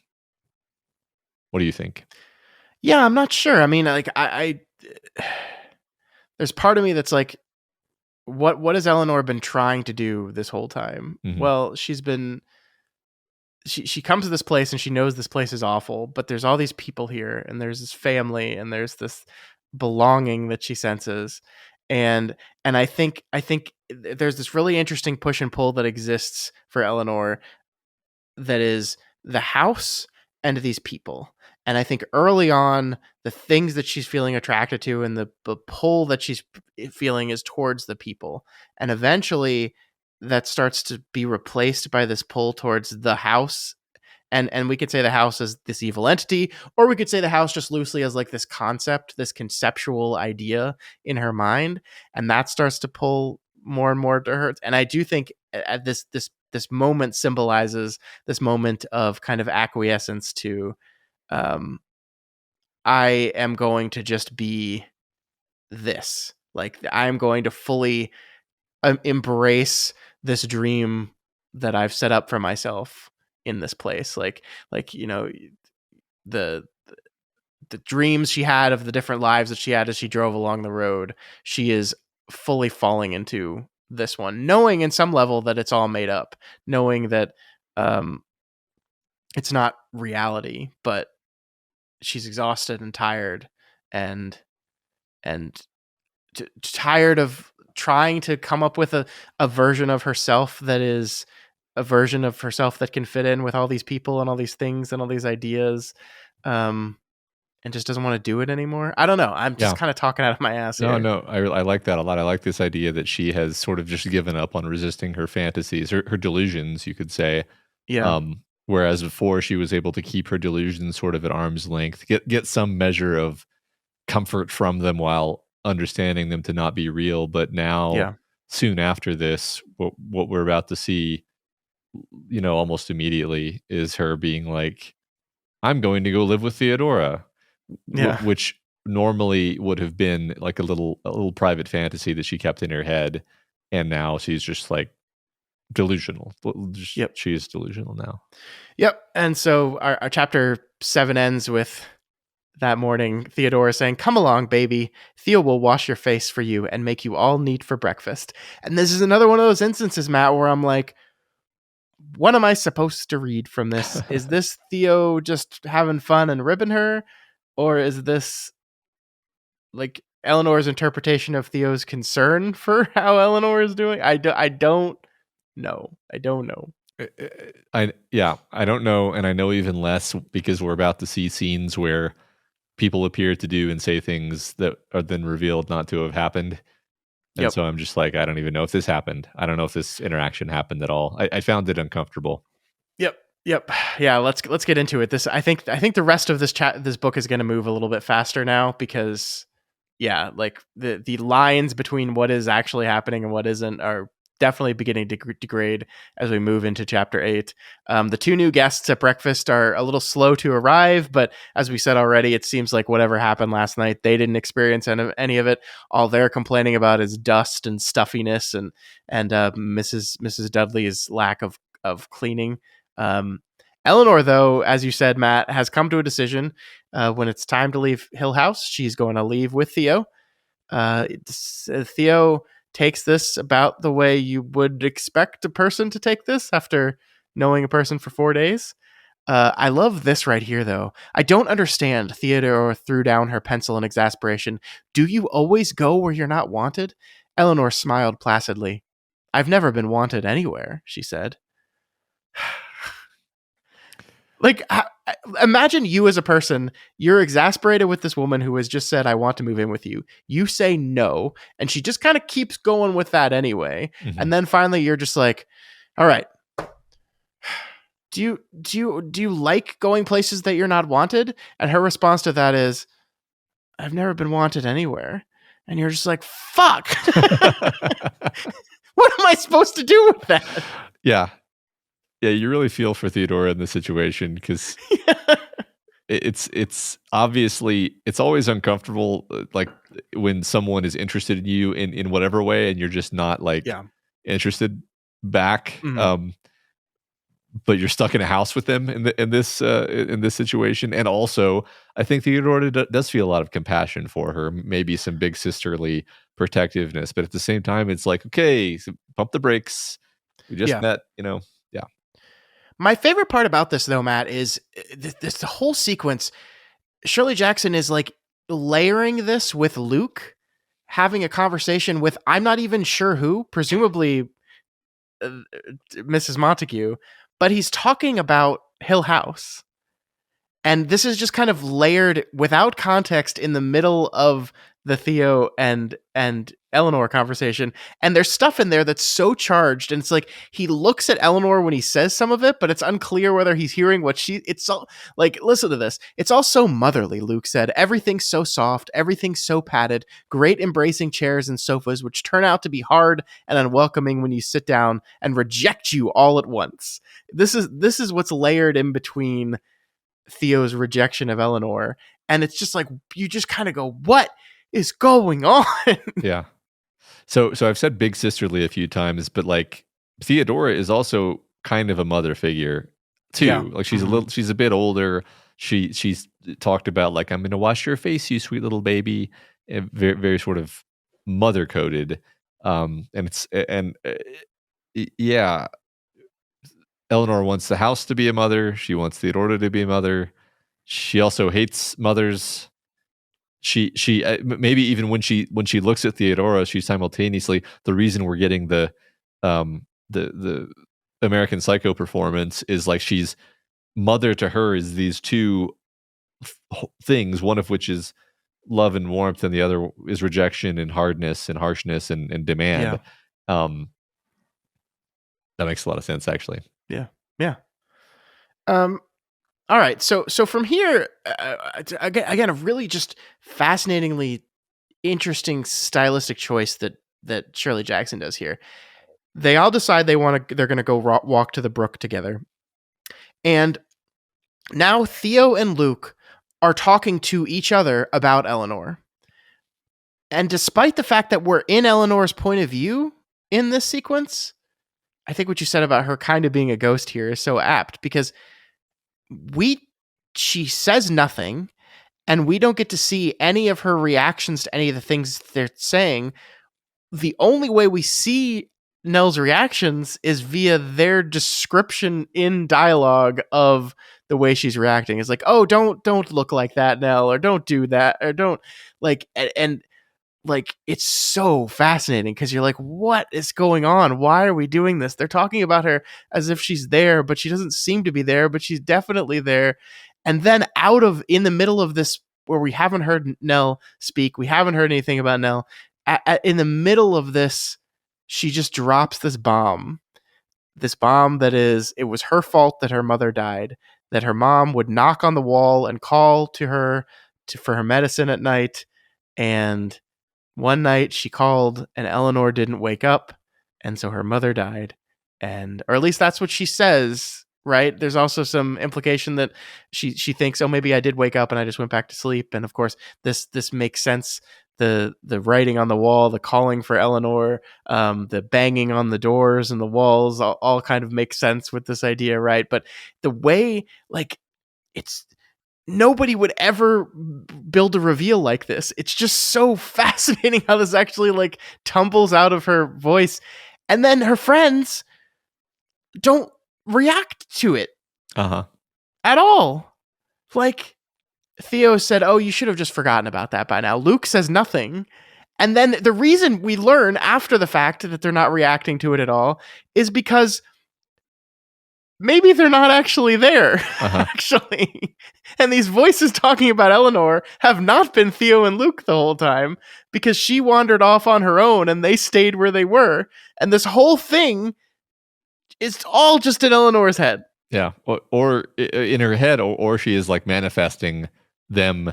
What do you think? Yeah, I'm not sure. I mean, like I there's part of me that's like, what has Eleanor been trying to do this whole time? Well, she's been she comes to this place and she knows this place is awful, but there's all these people here and there's this family and there's this belonging that she senses. And I think there's this really interesting push and pull that exists for Eleanor, that is the house and these people. And I think early on, the things that she's feeling attracted to and the pull that she's feeling is towards the people. And eventually that starts to be replaced by this pull towards the house. And we could say the house as this evil entity, or we could say the house just loosely as like this concept, this conceptual idea in her mind. And that starts to pull more and more to her. And I do think at this moment symbolizes this moment of kind of acquiescence to, I am going to just be this. Like, I'm going to fully embrace this dream that I've set up for myself in this place. Like the dreams she had of the different lives that she had as she drove along the road, she is fully falling into this one, knowing in some level that it's all made up, knowing that it's not reality, but she's exhausted and tired and tired of trying to come up with a version of herself that is a version of herself that can fit in with all these people and all these things and all these ideas, and just doesn't want to do it anymore. I don't know. I'm just Yeah. kind of talking out of my ass No, here. no, I like that a lot. I like this idea that she has sort of just given up on resisting her fantasies, her delusions, you could say. Yeah, Whereas before she was able to keep her delusions sort of at arm's length, get some measure of comfort from them while understanding them to not be real. But now, yeah, soon after this, what we're about to see, almost immediately, is her being like, "I'm going to go live with Theodora," yeah, which normally would have been like a little private fantasy that she kept in her head, and now she's just like delusional. yep, She's delusional now. yep. And so our chapter 7 ends with that morning, Theodora saying, "Come along, baby. Theo will wash your face for you and make you all neat for breakfast." And this is another one of those instances, Matt, where I'm like, what am I supposed to read from this? Is this Theo just having fun and ribbing her? Or is this like Eleanor's interpretation of Theo's concern for how Eleanor is doing? I don't know. I don't know. I don't know, and I know even less because we're about to see scenes where people appear to do and say things that are then revealed not to have happened. And Yep. so I'm just like, I don't even know if this happened. I don't know if this interaction happened at all. I found it uncomfortable. Yep. Yep. Yeah, let's get into it. I think the rest of this book is going to move a little bit faster now because yeah, like the lines between what is actually happening and what isn't are definitely beginning to degrade as we move into chapter 8. The two new guests at breakfast are a little slow to arrive, but as we said already, it seems like whatever happened last night, they didn't experience any of it. All they're complaining about is dust and stuffiness and Mrs. Dudley's lack of cleaning. Um, Eleanor, though, as you said, Matt, has come to a decision. When it's time to leave Hill House, she's going to leave with Theo. Theo takes this about the way you would expect a person to take this after knowing a person for 4 days. I love this right here, though. "I don't understand." Theodore threw down her pencil in exasperation. "Do you always go where you're not wanted?" Eleanor smiled placidly. "I've never been wanted anywhere," she said. Like, imagine you as a person, you're exasperated with this woman who has just said, "I want to move in with you." You say no, and she just kind of keeps going with that anyway. Mhm. And then finally you're just like, "All right, do you like going places that you're not wanted?" And her response to that is, "I've never been wanted anywhere." And you're just like, "Fuck." What am I supposed to do with that? Yeah. Yeah, you really feel for Theodora in this situation because it's obviously it's always uncomfortable, like when someone is interested in you in whatever way, and you're just not like Yeah. interested back. Mhm. But you're stuck in a house with them in this situation, and also I think Theodora does feel a lot of compassion for her, maybe some big sisterly protectiveness, but at the same time, it's like, okay, so pump the brakes. We just Yeah. met, yeah. My favorite part about this, though, Matt, is this the whole sequence. Shirley Jackson is like layering this with Luke having a conversation with I'm not even sure who, presumably uh, Mrs. Montague, but he's talking about Hill House. And this is just kind of layered without context in the middle of the Theo and Eleanor conversation. And there's stuff in there that's so charged, and it's like he looks at Eleanor when he says some of it, but it's unclear whether he's hearing what it's all like, listen to this. "It's all so motherly," Luke said. "Everything's so soft, everything's so padded, great embracing chairs and sofas, which turn out to be hard and unwelcoming when you sit down and reject you all at once." This is what's layered in between Theo's rejection of Eleanor. And it's just like, you just kind of go, what is going on? Yeah. So I've said big sisterly a few times, but like Theodora is also kind of a mother figure Yeah. too. Like Mm-hmm. she's a bit older. She's talked about like, "I'm going to wash your face, you sweet little baby," and very very sort of mother coded. And it's and yeah, Eleanor wants the house to be a mother. She wants Theodora to be a mother. She also hates mothers. Maybe even when she looks at Theodora, she's simultaneously the reason we're getting the American Psycho performance is like she's mother to her is these two things, one of which is love and warmth, and the other is rejection and hardness and harshness and demand. Yeah. That makes a lot of sense, actually. Yeah. Yeah. All right. So from here, again, a really just fascinatingly interesting stylistic choice that Shirley Jackson does here. They all decide they're going to go walk to the brook together. And now Theo and Luke are talking to each other about Eleanor. And despite the fact that we're in Eleanor's point of view in this sequence, I think what you said about her kind of being a ghost here is so apt, because she says nothing, and we don't get to see any of her reactions to any of the things they're saying. The only way we see Nell's reactions is via their description in dialogue of the way she's reacting. It's like, oh, don't look like that, Nell, or don't do that, or don't like, and like, it's so fascinating because you're like, what is going on? Why are we doing this? They're talking about her as if she's there, but she doesn't seem to be there, but she's definitely there. And then in the middle of this, where we haven't heard Nell speak, we haven't heard anything about Nell, in the middle of this, she just drops this bomb that it was her fault that her mother died, that her mom would knock on the wall and call to her for her medicine at night. And one night she called and Eleanor didn't wake up, and so her mother died. Or at least that's what she says, right? There's also some implication that she thinks, oh, maybe I did wake up and I just went back to sleep. And of course, this makes sense. The writing on the wall, the calling for Eleanor, the banging on the doors and the walls, all kind of make sense with this idea, right? But the way, like, it's nobody would ever build a reveal like this. It's just so fascinating how this actually like tumbles out of her voice, and then her friends don't react to it at all. Like, Theo said, oh, you should have just forgotten about that by now. Luke says nothing. And then the reason we learn after the fact that they're not reacting to it at all is because maybe they're not actually there, actually. And these voices talking about Eleanor have not been Theo and Luke the whole time, because she wandered off on her own and they stayed where they were. And this whole thing is all just in Eleanor's head. Yeah. Or in her head, or she is like manifesting them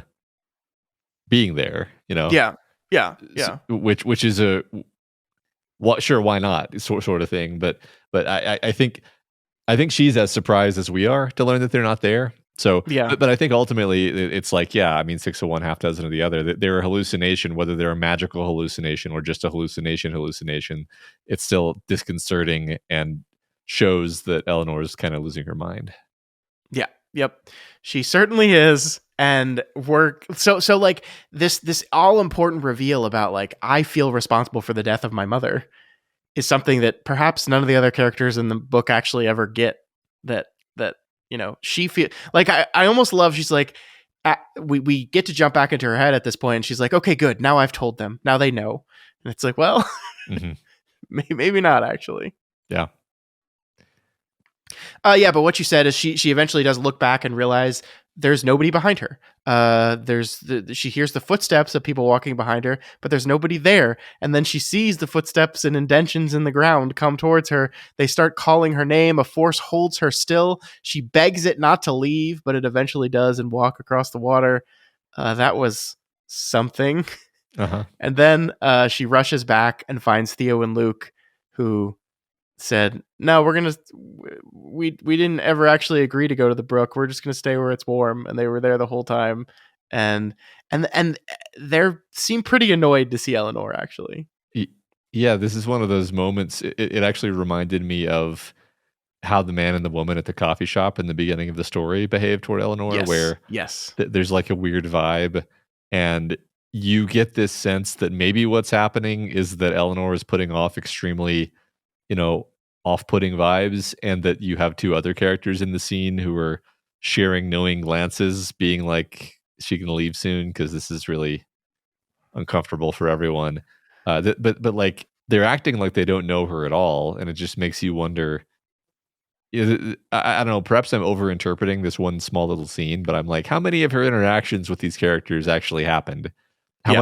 being there, you know? Yeah. Yeah. Yeah. Which is sure, why not? Sort of thing. But I think she's as surprised as we are to learn that they're not there. So, yeah. But I think ultimately it's like, yeah, I mean, 6 of one, half dozen of the other. They're a hallucination, whether they're a magical hallucination or just a hallucination. It's still disconcerting and shows that Eleanor is kind of losing her mind. Yeah. Yep. She certainly is. And so like this all important reveal about like, I feel responsible for the death of my mother is something that perhaps none of the other characters in the book actually ever get. That you know, she feel like, I almost love, she's like, we get to jump back into her head at this point, and she's like, okay, good, now I've told them, now they know. And it's like, well, maybe not actually. Yeah. Yeah, but what you said is she eventually does look back and realize there's nobody behind her. She hears the footsteps of people walking behind her, but there's nobody there. And then she sees the footsteps and indentions in the ground come towards her. They start calling her name. A force holds her still. She begs it not to leave, but it eventually does, and walk across the water. That was something. And then she rushes back and finds Theo and Luke, who said, no, we didn't ever actually agree to go to the brook. We're just going to stay where it's warm. And they were there the whole time. And they seem pretty annoyed to see Eleanor, actually. Yeah, this is one of those moments. It actually reminded me of how the man and the woman at the coffee shop in the beginning of the story behaved toward Eleanor, where there's like a weird vibe, and you get this sense that maybe what's happening is that Eleanor is putting off extremely, you know, off-putting vibes, and that you have two other characters in the scene who are sharing knowing glances, being like, she can leave soon because this is really uncomfortable for everyone. But like, they're acting like they don't know her at all, and it just makes you wonder, I don't know, perhaps I'm overinterpreting this one small little scene, but I'm like, how many of her interactions with these characters actually happened? Yeah.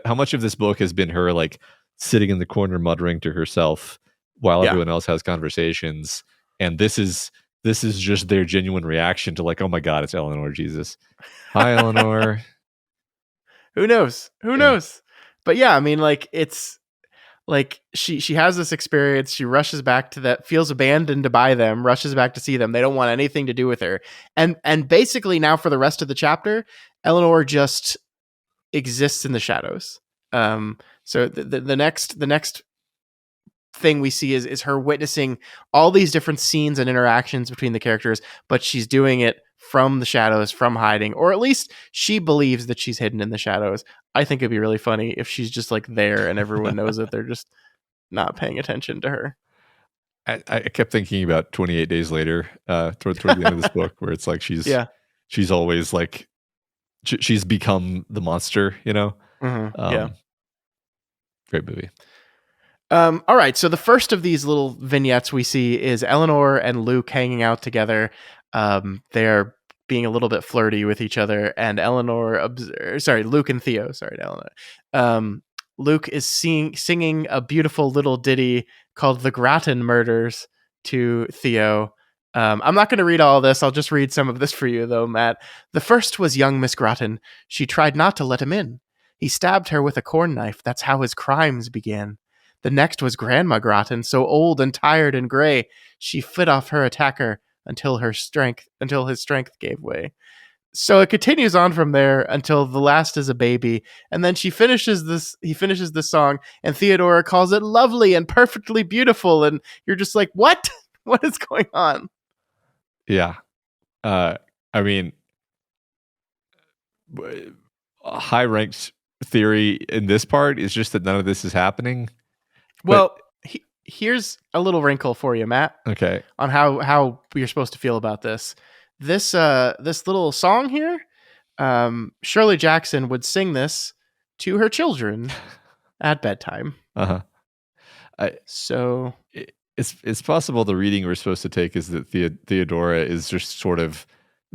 How much of this book has been her like sitting in the corner muttering to herself while Yeah. everyone else has conversations, and this is just their genuine reaction to like, oh my god, it's Eleanor. Jesus, hi Eleanor. Who knows? Who Yeah. knows? But yeah, I mean, like it's like she has this experience. She rushes back to that, feels abandoned by them, rushes back to see them. They don't want anything to do with her, and basically now for the rest of the chapter, Eleanor just exists in the shadows. So the next thing we see is her witnessing all these different scenes and interactions between the characters, but she's doing it from the shadows, from hiding, or at least she believes that she's hidden in the shadows. I think it'd be really funny if she's just like there and everyone knows that they're just not paying attention to her. I kept thinking about 28 Days Later, toward the end of this book, where it's like Yeah. she's always like she's become the monster, you know. Yeah. Great movie. All right. So the first of these little vignettes we see is Eleanor and Luke hanging out together. They're being a little bit flirty with each other, and Luke and Theo. Sorry, to Eleanor. Luke is singing a beautiful little ditty called "The Grattan Murders" to Theo. I'm not going to read all of this. I'll just read some of this for you, though, Matt. The first was young Miss Grattan. She tried not to let him in. He stabbed her with a corn knife. That's how his crimes began. The next was Grandma Grattan, so old and tired and gray, she fit off her attacker until his strength gave way. So it continues on from there until the last is a baby, and then he finishes this song, and Theodora calls it lovely and perfectly beautiful, and you're just like, what? What is going on? Yeah. I mean, a high ranked theory in this part is just that none of this is happening. Well, here's a little wrinkle for you, Matt. Okay. On how you're supposed to feel about this. This little song here, Shirley Jackson would sing this to her children at bedtime. So it's possible the reading we're supposed to take is that Theodora is just sort of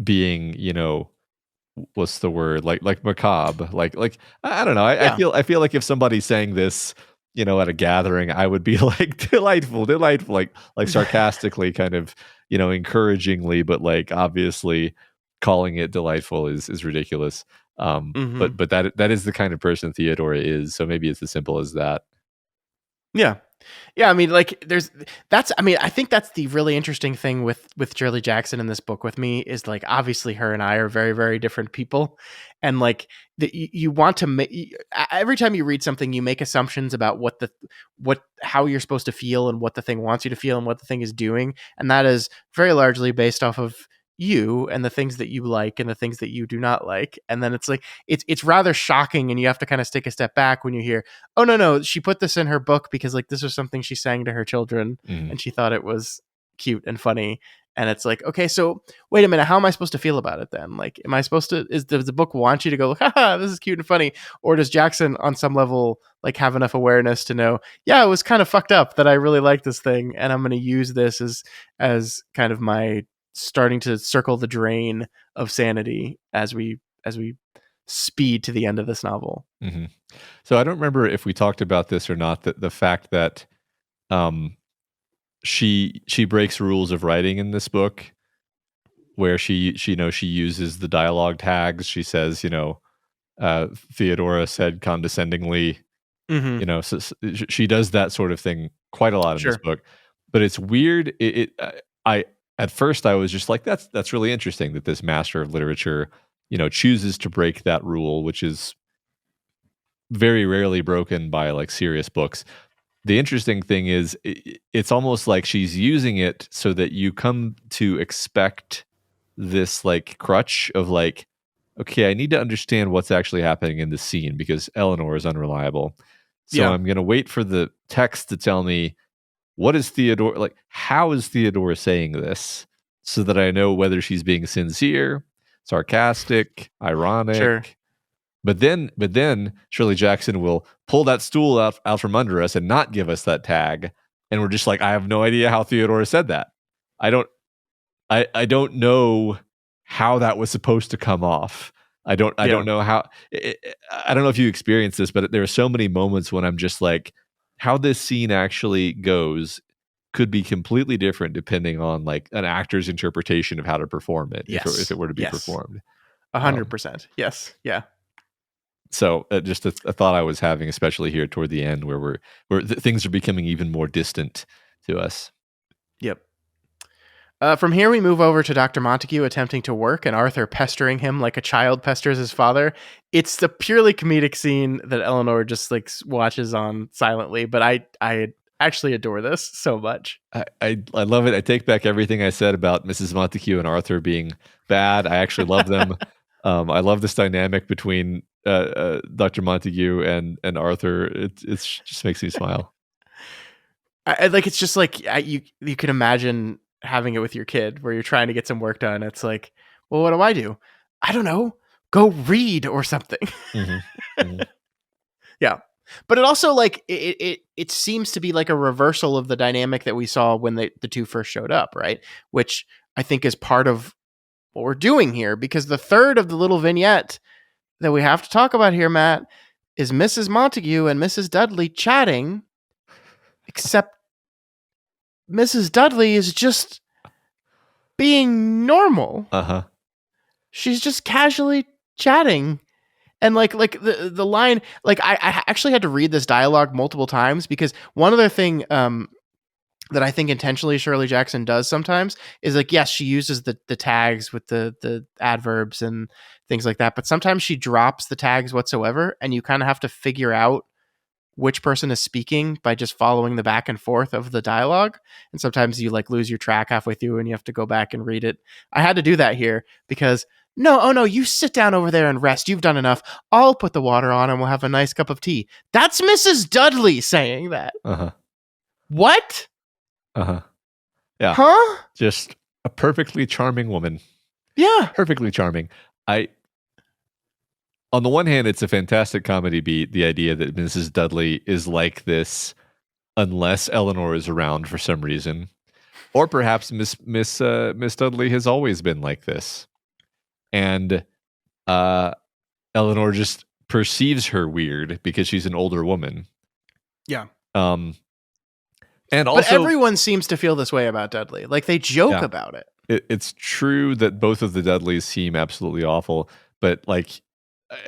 being, you know, what's the word, like macabre, like I don't know. I feel like if somebody sang this, you know, at a gathering, I would be like delightful, like sarcastically, kind of, you know, encouragingly, but like obviously calling it delightful is ridiculous. But that is the kind of person Theodora is. So maybe it's as simple as that. Yeah. Yeah, I mean, like, I think that's the really interesting thing with Shirley Jackson in this book with me is, like, obviously her and I are very, very different people. And, like, you want to make, every time you read something, you make assumptions about how you're supposed to feel and what the thing wants you to feel and what the thing is doing. And that is very largely based off of you and the things that you like and the things that you do not like. And then it's like it's rather shocking, and you have to kind of take a step back when you hear, oh no, she put this in her book because like this was something she sang to her children and she thought it was cute and funny. And it's like, okay, so wait a minute, how am I supposed to feel about it then? Like, am I supposed to, does the book want you to go, haha, this is cute and funny? Or does Jackson on some level like have enough awareness to know, yeah, it was kind of fucked up that I really like this thing, and I'm going to use this as kind of my starting to circle the drain of sanity as we speed to the end of this novel. So I don't remember if we talked about this or not, that the fact that she breaks rules of writing in this book, where she uses the dialogue tags. She says, you know, Theodora said condescendingly, you know, so she does that sort of thing quite a lot in this book. But it's weird. I at first I was just like, that's really interesting that this master of literature, you know, chooses to break that rule, which is very rarely broken by like serious books. The interesting thing is it's almost like she's using it so that you come to expect this like crutch of like, okay, I need to understand what's actually happening in the scene because Eleanor is unreliable. So I'm going to wait for the text to tell me, what is Theodora, like, how is Theodora saying this, so that I know whether she's being sincere, sarcastic, ironic. But then Shirley Jackson will pull that stool out from under us and not give us that tag. And we're just like, I have no idea how Theodora said that. I don't I don't know how that was supposed to come off. I don't know how I don't know if you experienced this, but there are so many moments when I'm just like, how this scene actually goes could be completely different depending on like an actor's interpretation of how to perform it, if Yes. it were to be Yes. performed. 100%. Yes. Yeah. So just a thought I was having, especially here toward the end, where things are becoming even more distant to us. Yep. From here, we move over to Dr. Montague attempting to work and Arthur pestering him like a child pesters his father. It's the purely comedic scene that Eleanor just like watches on silently, but I actually adore this so much. I love it. I take back everything I said about Mrs. Montague and Arthur being bad. I actually love them. I love this dynamic between Dr. Montague and Arthur. It just makes me smile. I like it's just like you can imagine having it with your kid where you're trying to get some work done. It's like, well, what do? I don't know. Go read or something. Mm-hmm. Mm-hmm. Yeah. But it also like it seems to be like a reversal of the dynamic that we saw when the two first showed up, right? Which I think is part of what we're doing here, because the third of the little vignette that we have to talk about here, Matt, is Mrs. Montague and Mrs. Dudley chatting, except Mrs. Dudley is just being normal. Uh-huh. She's just casually chatting. And like the line, like I actually had to read this dialogue multiple times, because one other thing that I think intentionally Shirley Jackson does sometimes is like, yes, she uses the tags with the adverbs and things like that, but sometimes she drops the tags whatsoever, and you kind of have to figure out which person is speaking by just following the back and forth of the dialogue. And sometimes you like lose your track halfway through and you have to go back and read it. I had to do that here because no, you sit down over there and rest. You've done enough. I'll put the water on and we'll have a nice cup of tea. That's Mrs. Dudley saying that. Uh-huh. What? Uh-huh. Yeah. Huh? Just a perfectly charming woman. Yeah. Perfectly charming. On the one hand, it's a fantastic comedy beat, the idea that Mrs. Dudley is like this unless Eleanor is around for some reason. Or perhaps Miss Dudley has always been like this. And Eleanor just perceives her weird because she's an older woman. Yeah. And also, but everyone seems to feel this way about Dudley. Like they joke about it. It's true that both of the Dudleys seem absolutely awful, but like,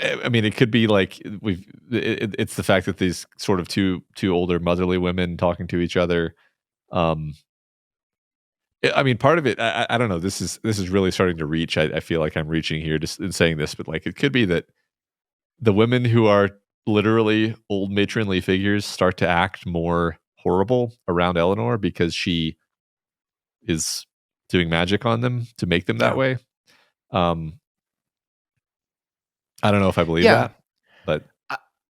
I mean, it could be like it's the fact that these sort of two older motherly women talking to each other. I mean, part of it, I don't know. This is really starting to reach. I feel like I'm reaching here just in saying this, but like it could be that the women who are literally old matronly figures start to act more horrible around Eleanor because she is doing magic on them to make them that way. I don't know if I believe that, but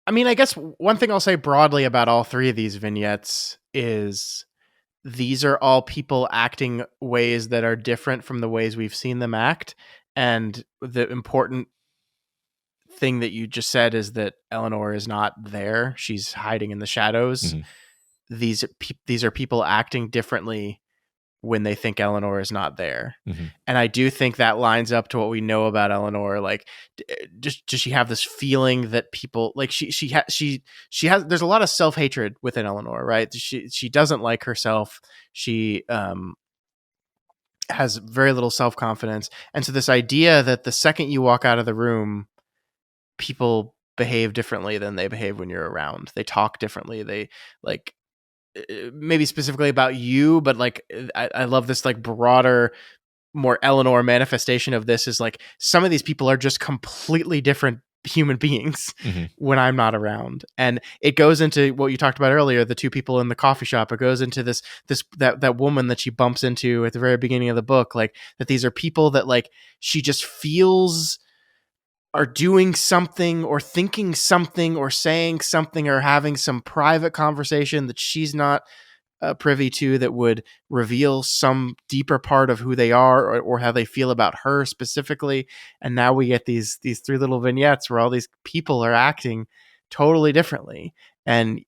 I mean, I guess one thing I'll say broadly about all three of these vignettes is these are all people acting ways that are different from the ways we've seen them act. And the important thing that you just said is that Eleanor is not there. She's hiding in the shadows. Mm-hmm. These are people acting differently when they think Eleanor is not there. Mm-hmm. And I do think that lines up to what we know about Eleanor. Like, does she have this feeling that people like she has, there's a lot of self-hatred within Eleanor, right? She doesn't like herself. She, has very little self-confidence. And so this idea that the second you walk out of the room, people behave differently than they behave when you're around. They talk differently. They like, maybe specifically about you, but like I love this like broader, more Eleanor manifestation of this is like some of these people are just completely different human beings when I'm not around. And it goes into what you talked about earlier, the two people in the coffee shop. It goes into that woman that she bumps into at the very beginning of the book, like that these are people that like she just feels are doing something or thinking something or saying something or having some private conversation that she's not privy to that would reveal some deeper part of who they are or how they feel about her specifically. And now we get these three little vignettes where all these people are acting totally differently. And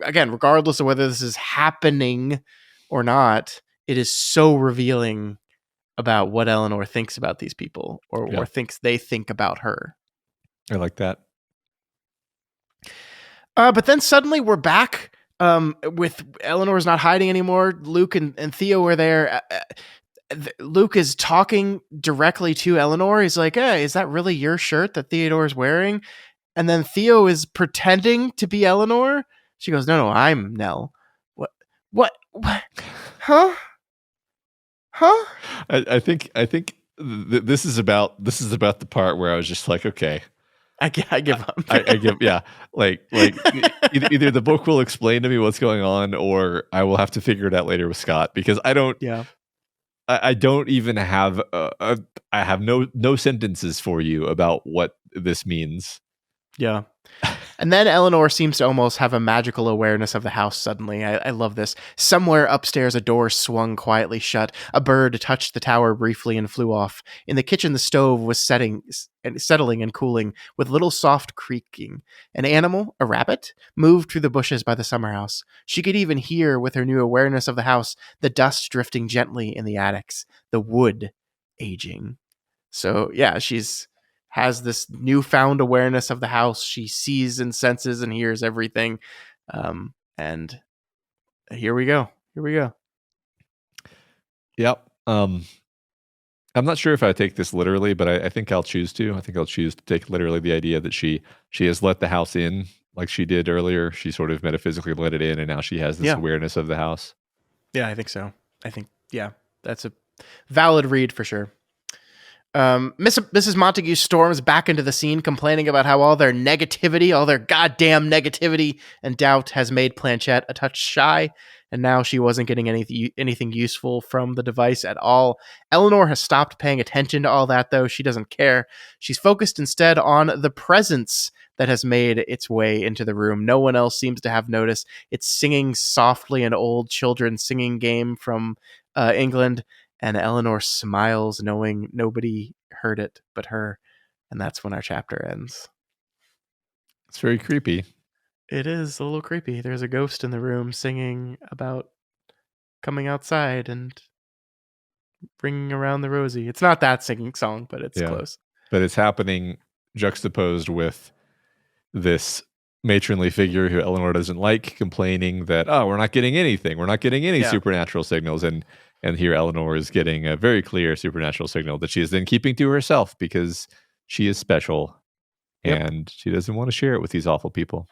again, regardless of whether this is happening or not, it is so revealing about what Eleanor thinks about these people, or thinks they think about her. I like that. But then suddenly we're back with Eleanor's not hiding anymore. Luke and Theo are there. Luke is talking directly to Eleanor. He's like, hey, is that really your shirt that Theodore's wearing? And then Theo is pretending to be Eleanor. She goes, no, I'm Nell. What? Huh? I think this is about the part where I was just like, okay, I give up. I give, yeah, like either the book will explain to me what's going on, or I will have to figure it out later with Scott, because I don't. Yeah. I don't even have I have no sentences for you about what this means. Yeah. And then Eleanor seems to almost have a magical awareness of the house suddenly. I love this. Somewhere upstairs, a door swung quietly shut. A bird touched the tower briefly and flew off. In the kitchen, the stove was settling and cooling, with little soft creaking. An animal, a rabbit, moved through the bushes by the summer house. She could even hear, with her new awareness of the house, the dust drifting gently in the attics, the wood aging. So, yeah, has this newfound awareness of the house. She sees and senses and hears everything. And here we go. Yep. I'm not sure if I take this literally, but I think I'll choose to. I think I'll choose to take literally the idea that she has let the house in like she did earlier. She sort of metaphysically let it in, and now she has this awareness of the house. Yeah, I think so. That's a valid read for sure. Mrs. Montague storms back into the scene, complaining about how all their goddamn negativity and doubt has made Planchette a touch shy, and now she wasn't getting anything useful from the device at all. Eleanor has stopped paying attention to all that, though. She doesn't care. She's focused instead on the presence that has made its way into the room. No one else seems to have noticed. It's singing softly an old children's singing game from England. And Eleanor smiles, knowing nobody heard it but her. And that's when our chapter ends. It's very creepy. It is a little creepy. There's a ghost in the room singing about coming outside and bringing around the rosy. It's not that singing song, but it's close. But it's happening juxtaposed with this matronly figure who Eleanor doesn't like, complaining that, oh, we're not getting anything. We're not getting any supernatural signals. And here Eleanor is getting a very clear supernatural signal that she is then keeping to herself because she is special and she doesn't want to share it with these awful people.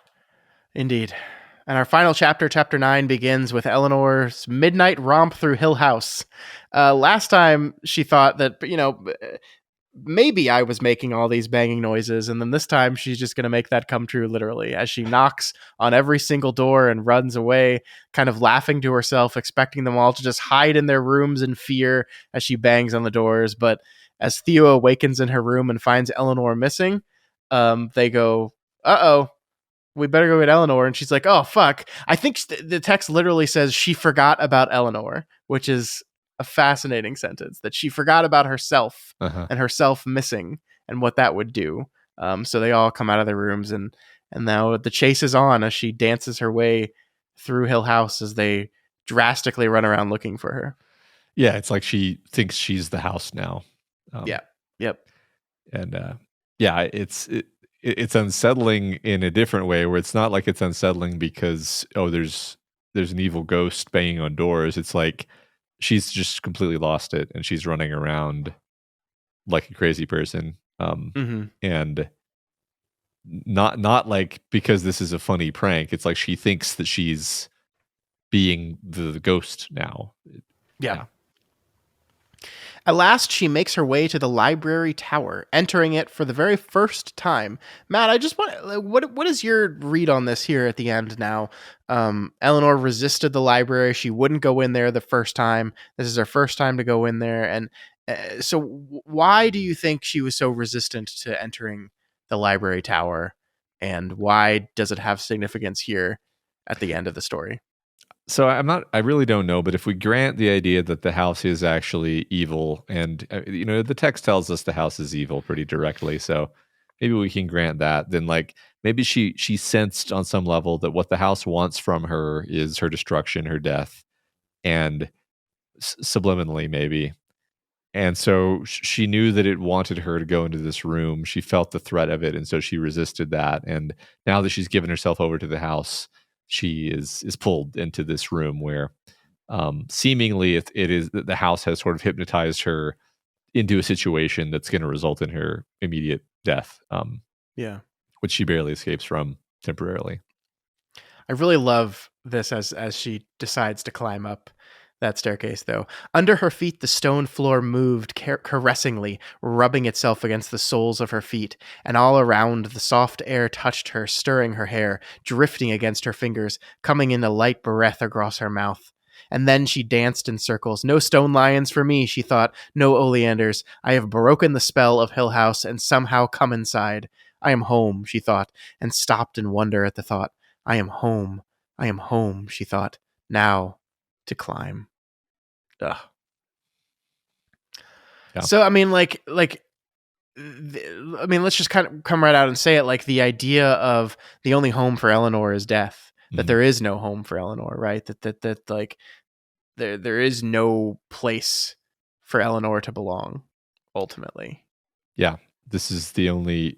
Indeed. And our final chapter, chapter 9, begins with Eleanor's midnight romp through Hill House. Last time she thought that, maybe I was making all these banging noises, and then this time she's just going to make that come true literally, as she knocks on every single door and runs away, kind of laughing to herself, expecting them all to just hide in their rooms in fear as she bangs on the doors. But as Theo awakens in her room and finds Eleanor missing, they go, uh-oh, we better go get Eleanor. And she's like, oh, fuck. I think the text literally says she forgot about Eleanor, which is a fascinating sentence, that she forgot about herself and herself missing and what that would do. So they all come out of their rooms, and now the chase is on as she dances her way through Hill House as they drastically run around looking for her. Yeah, it's like she thinks she's the house now. Yep. And it's unsettling in a different way, where it's not like it's unsettling because there's an evil ghost banging on doors. It's like she's just completely lost it, and she's running around like a crazy person. And not like because this is a funny prank. It's like she thinks that she's being the ghost now. Yeah. At last, she makes her way to the library tower, entering it for the very first time. Matt, I just want what is your read on this here at the end now? Eleanor resisted the library. She wouldn't go in there the first time. This is her first time to go in there. And so why do you think she was so resistant to entering the library tower? And why does it have significance here at the end of the story? So I really don't know, but if we grant the idea that the house is actually evil, and the text tells us the house is evil pretty directly, so maybe we can grant that, then like maybe she sensed on some level that what the house wants from her is her destruction, her death, and subliminally maybe. And so she knew that it wanted her to go into this room. She felt the threat of it, and so she resisted that. And now that she's given herself over to the house, she is pulled into this room where, seemingly, it is the house has sort of hypnotized her into a situation that's going to result in her immediate death. Yeah. Which she barely escapes from temporarily. I really love this as she decides to climb up that staircase, though. Under her feet, the stone floor moved caressingly, rubbing itself against the soles of her feet, and all around the soft air touched her, stirring her hair, drifting against her fingers, coming in a light breath across her mouth. And then she danced in circles. No stone lions for me, she thought. No oleanders. I have broken the spell of Hill House and somehow come inside. I am home, she thought, and stopped in wonder at the thought. I am home, she thought. Now to climb. Ugh. Yeah. So, I mean, let's just kind of come right out and say it. Like, the idea of the only home for Eleanor is death. That there is no home for Eleanor, right? That like there is no place for Eleanor to belong, ultimately. Yeah, this is the only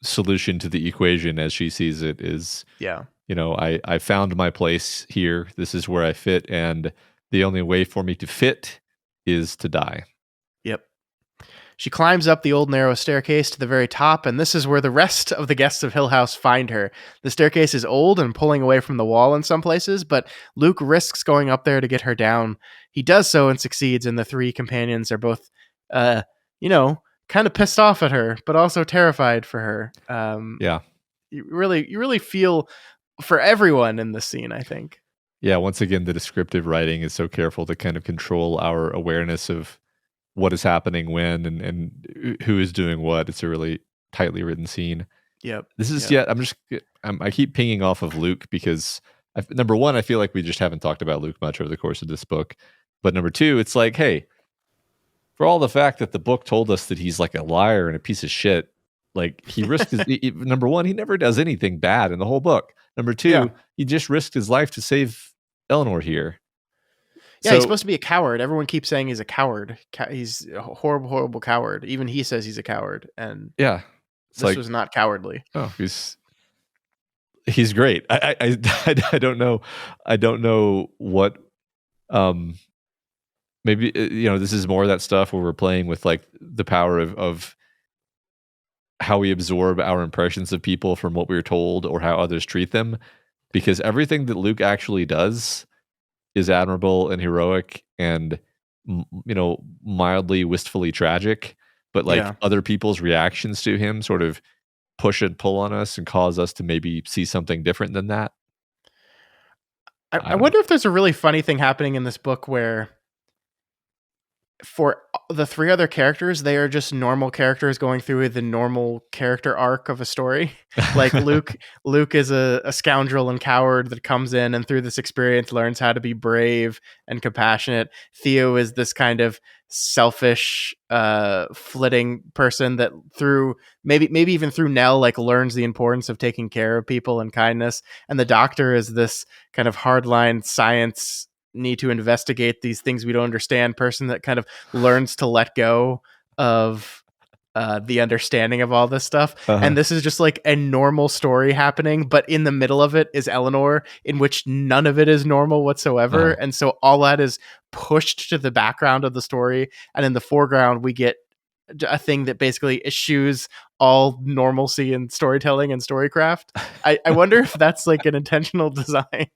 solution to the equation as she sees it. Is, I found my place here. This is where I fit, and the only way for me to fit is to die. Yep. She climbs up the old narrow staircase to the very top, and this is where the rest of the guests of Hill House find her. The staircase is old and pulling away from the wall in some places, but Luke risks going up there to get her down. He does so and succeeds, and the three companions are both, kind of pissed off at her, but also terrified for her. Yeah. You really feel for everyone in this scene, I think. Yeah, once again, the descriptive writing is so careful to kind of control our awareness of what is happening when and who is doing what. It's a really tightly written scene. Yep. This is I keep pinging off of Luke because number one, I feel like we just haven't talked about Luke much over the course of this book. But number two, it's like, hey, for all the fact that the book told us that he's like a liar and a piece of shit, like he risked his number one, he never does anything bad in the whole book. Number two, he just risked his life to save Eleanor here. Yeah, he's supposed to be a coward. Everyone keeps saying he's a coward. He's a horrible, horrible coward. Even he says he's a coward. And this was not cowardly. Oh, he's great. I don't know. I don't know what. Maybe this is more of that stuff where we're playing with like the power of how we absorb our impressions of people from what we were told or how others treat them, because everything that Luke actually does is admirable and heroic and mildly wistfully tragic, but like other people's reactions to him sort of push and pull on us and cause us to maybe see something different than that. I wonder if there's a really funny thing happening in this book where for the three other characters, they are just normal characters going through the normal character arc of a story. Like Luke is a scoundrel and coward that comes in and through this experience learns how to be brave and compassionate. Theo is this kind of selfish, flitting person that through maybe even through Nell, like learns the importance of taking care of people and kindness. And the Doctor is this kind of hardline science, need to investigate these things we don't understand person that kind of learns to let go of the understanding of all this stuff. And this is just like a normal story happening, but in the middle of it is Eleanor, in which none of it is normal whatsoever. And so all that is pushed to the background of the story, and in the foreground we get a thing that basically eschews all normalcy in storytelling and storycraft. I wonder if that's like an intentional design.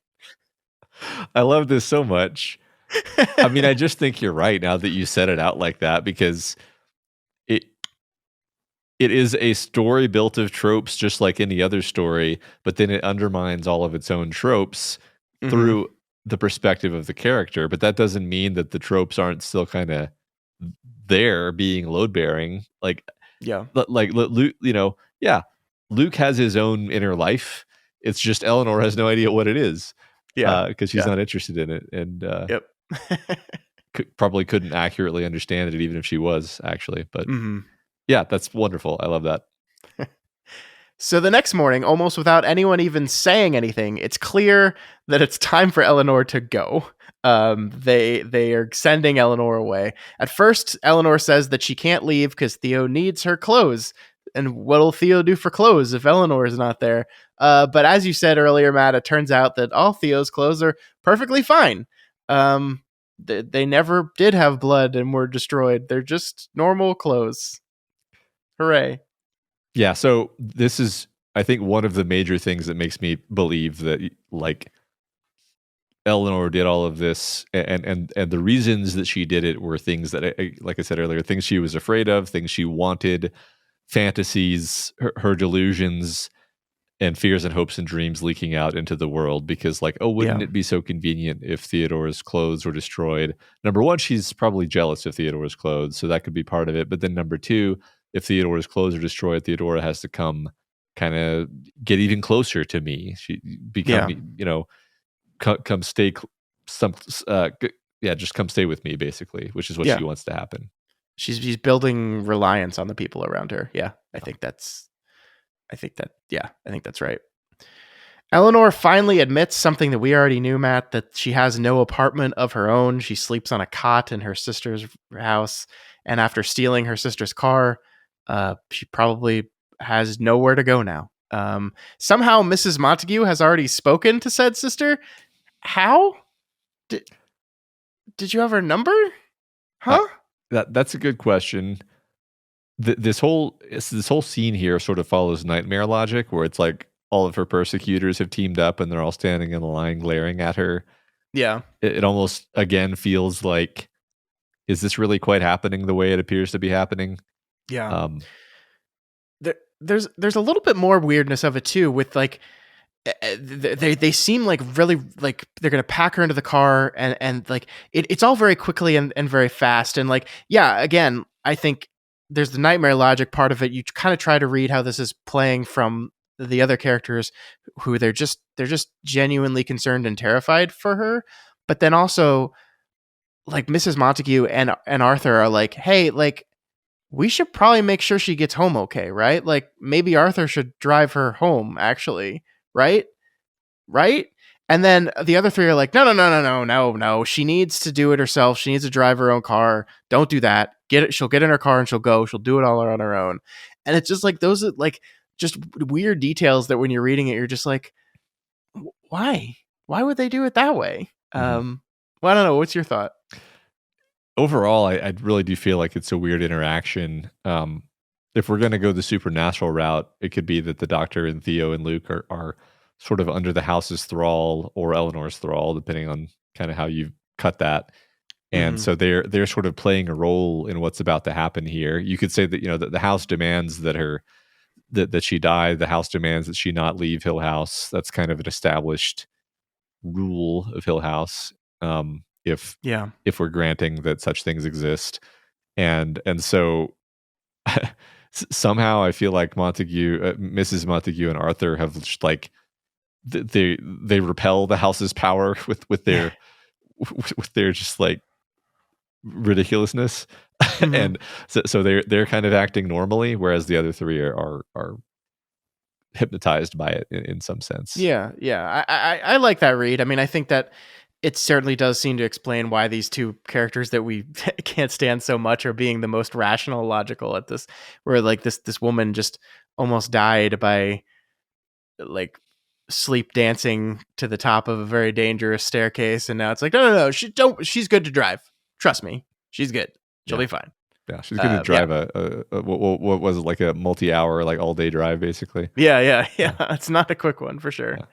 I love this so much. I mean, I just think you're right now that you said it out like that, because it is a story built of tropes just like any other story, but then it undermines all of its own tropes through the perspective of the character. But that doesn't mean that the tropes aren't still kind of there being load bearing. Like Luke, Luke has his own inner life. It's just Eleanor has no idea what it is. Because she's not interested in it, and probably couldn't accurately understand it even if she was actually. But that's wonderful. I love that. So the next morning, almost without anyone even saying anything, it's clear that it's time for Eleanor to go. They are sending Eleanor away. At first, Eleanor says that she can't leave because Theo needs her clothes. And what'll Theo do for clothes if Eleanor is not there? But as you said earlier, Matt, it turns out that all Theo's clothes are perfectly fine. They never did have blood and were destroyed. They're just normal clothes. Hooray. Yeah, so this is, I think, one of the major things that makes me believe that, like, Eleanor did all of this, and the reasons that she did it were things that, like I said earlier, things she was afraid of, things she wanted, fantasies, her delusions, and fears and hopes and dreams leaking out into the world. Because, like, oh, wouldn't Yeah. it be so convenient if Theodore's clothes were destroyed? Number one, she's probably jealous of Theodore's clothes, so that could be part of it. But then number two, if Theodore's clothes are destroyed, Theodora has to come kind of get even closer to me. She become, Yeah. come stay yeah, just come stay with me, basically, which is what Yeah. she wants to happen. She's building reliance on the people around her. Yeah. I think that's right. Eleanor finally admits something that we already knew, Matt, that she has no apartment of her own. She sleeps on a cot in her sister's house. And after stealing her sister's car, she probably has nowhere to go now. Somehow Mrs. Montague has already spoken to said sister. How? Did you have her number? Huh? That's a good question. This whole scene here sort of follows nightmare logic, where it's like all of her persecutors have teamed up and they're all standing in a line glaring at her. Yeah. It almost again feels like, is this really quite happening the way it appears to be happening? Yeah. There's a little bit more weirdness of it too, with like they seem like really like they're gonna pack her into the car, and like it's all very quickly and very fast, and like, yeah, again, I think there's the nightmare logic part of it. You kind of try to read how this is playing from the other characters, who they're just genuinely concerned and terrified for her, but then also like Mrs. Montague and Arthur are like, hey, like, we should probably make sure she gets home okay, right? Like, maybe Arthur should drive her home, actually, right? Right? And then the other three are like, no. She needs to do it herself. She needs to drive her own car. Don't do that. Get it. She'll get in her car and she'll go. She'll do it all on her own. And it's just like, those are like just weird details that when you're reading it, you're just like, why? Why would they do it that way? Well, I don't know. What's your thought? Overall, I really do feel like it's a weird interaction. If we're going to go the supernatural route, it could be that the Doctor and Theo and Luke are sort of under the house's thrall or Eleanor's thrall, depending on kind of how you cut that. And so they're sort of playing a role in what's about to happen here. You could say that, that the house demands that that she die. The house demands that she not leave Hill House. That's kind of an established rule of Hill House. If we're granting that such things exist, and so somehow I feel like Mrs. Montague and Arthur have just like they repel the house's power with their with their just like ridiculousness, and so they're kind of acting normally, whereas the other three are hypnotized by it in some sense. Yeah. I like that read. I mean, I think that it certainly does seem to explain why these two characters that we can't stand so much are being the most rational, logical at this. Where like this woman just almost died by like sleep dancing to the top of a very dangerous staircase, and now it's like, no, she's good to drive. Trust me, she's good. She'll be fine. Yeah, she's going to drive what was it, like a multi-hour, like all-day drive, basically. Yeah. It's not a quick one for sure. Yeah.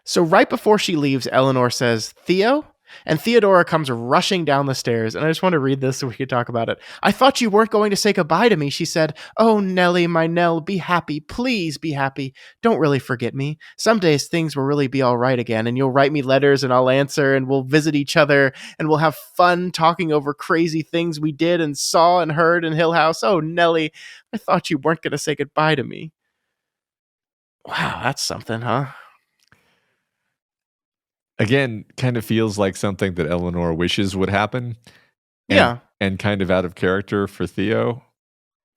So right before she leaves, Eleanor says, Theo? And Theodora comes rushing down the stairs, and I just want to read this so we could talk about it. I thought you weren't going to say goodbye to me, she said. Oh, Nellie, my Nell, be happy. Please be happy. Don't really forget me. Some days things will really be all right again, and you'll write me letters and I'll answer, and we'll visit each other, and we'll have fun talking over crazy things we did and saw and heard in Hill House. Oh, Nellie, I thought you weren't going to say goodbye to me. Wow, that's something, huh? Again, kind of feels like something that Eleanor wishes would happen. And, and kind of out of character for Theo.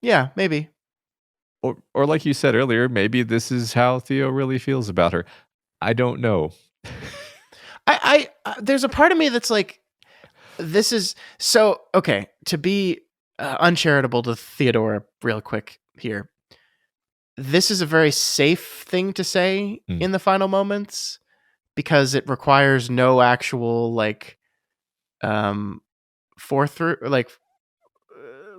Yeah, maybe. or like you said earlier, maybe this is how Theo really feels about her. I don't know. There's a part of me that's like, this is so okay. To be uncharitable to Theodora, real quick here. This is a very safe thing to say in the final moments because it requires no actual like through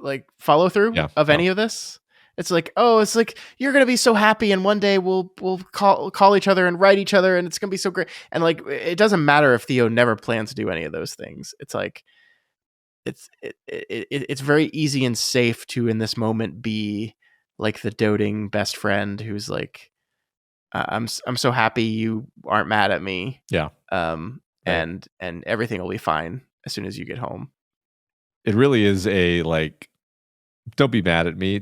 like follow through of any of this. It's like, oh, it's like you're gonna be so happy, and one day we'll call each other and write each other, and it's gonna be so great. And like, it doesn't matter if Theo never plans to do any of those things. It's like it's very easy and safe to in this moment be like the doting best friend who's like, I'm so happy you aren't mad at me. Yeah. And everything will be fine as soon as you get home. It really is a like, don't be mad at me.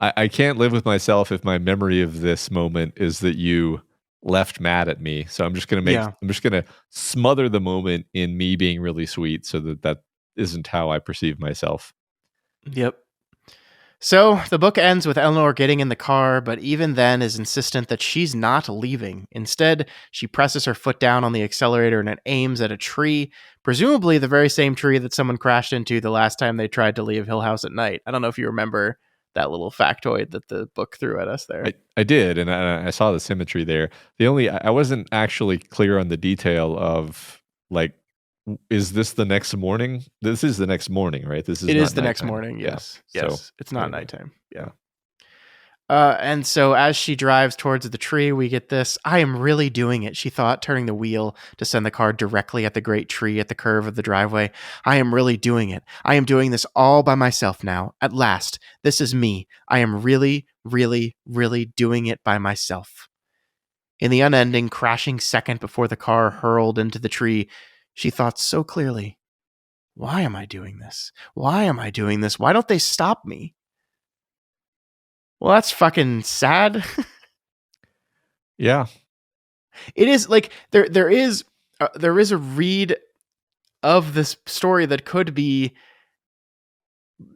I can't live with myself if my memory of this moment is that you left mad at me. So I'm just gonna smother the moment in me being really sweet, so that isn't how I perceive myself. Yep. So the book ends with Eleanor getting in the car, but even then is insistent that she's not leaving. Instead, she presses her foot down on the accelerator and it aims at a tree, presumably the very same tree that someone crashed into the last time they tried to leave Hill House at night. I don't know if you remember that little factoid that the book threw at us there. I did, and I saw the symmetry there. I wasn't actually clear on the detail of like, is this the next morning? This is the next morning, right? This is it not is the next nighttime. morning. Yes. Yeah. Yes. So, it's not nighttime. Yeah. And so as she drives towards the tree, we get this. I am really doing it, she thought, turning the wheel to send the car directly at the great tree at the curve of the driveway. I am really doing it. I am doing this all by myself now. At last, this is me. I am really, really, really doing it by myself. In the unending, crashing second before the car hurled into the tree, she thought so clearly, why am I doing this? Why am I doing this? Why don't they stop me? Well, that's fucking sad. Yeah. It is like there is a read of this story that could be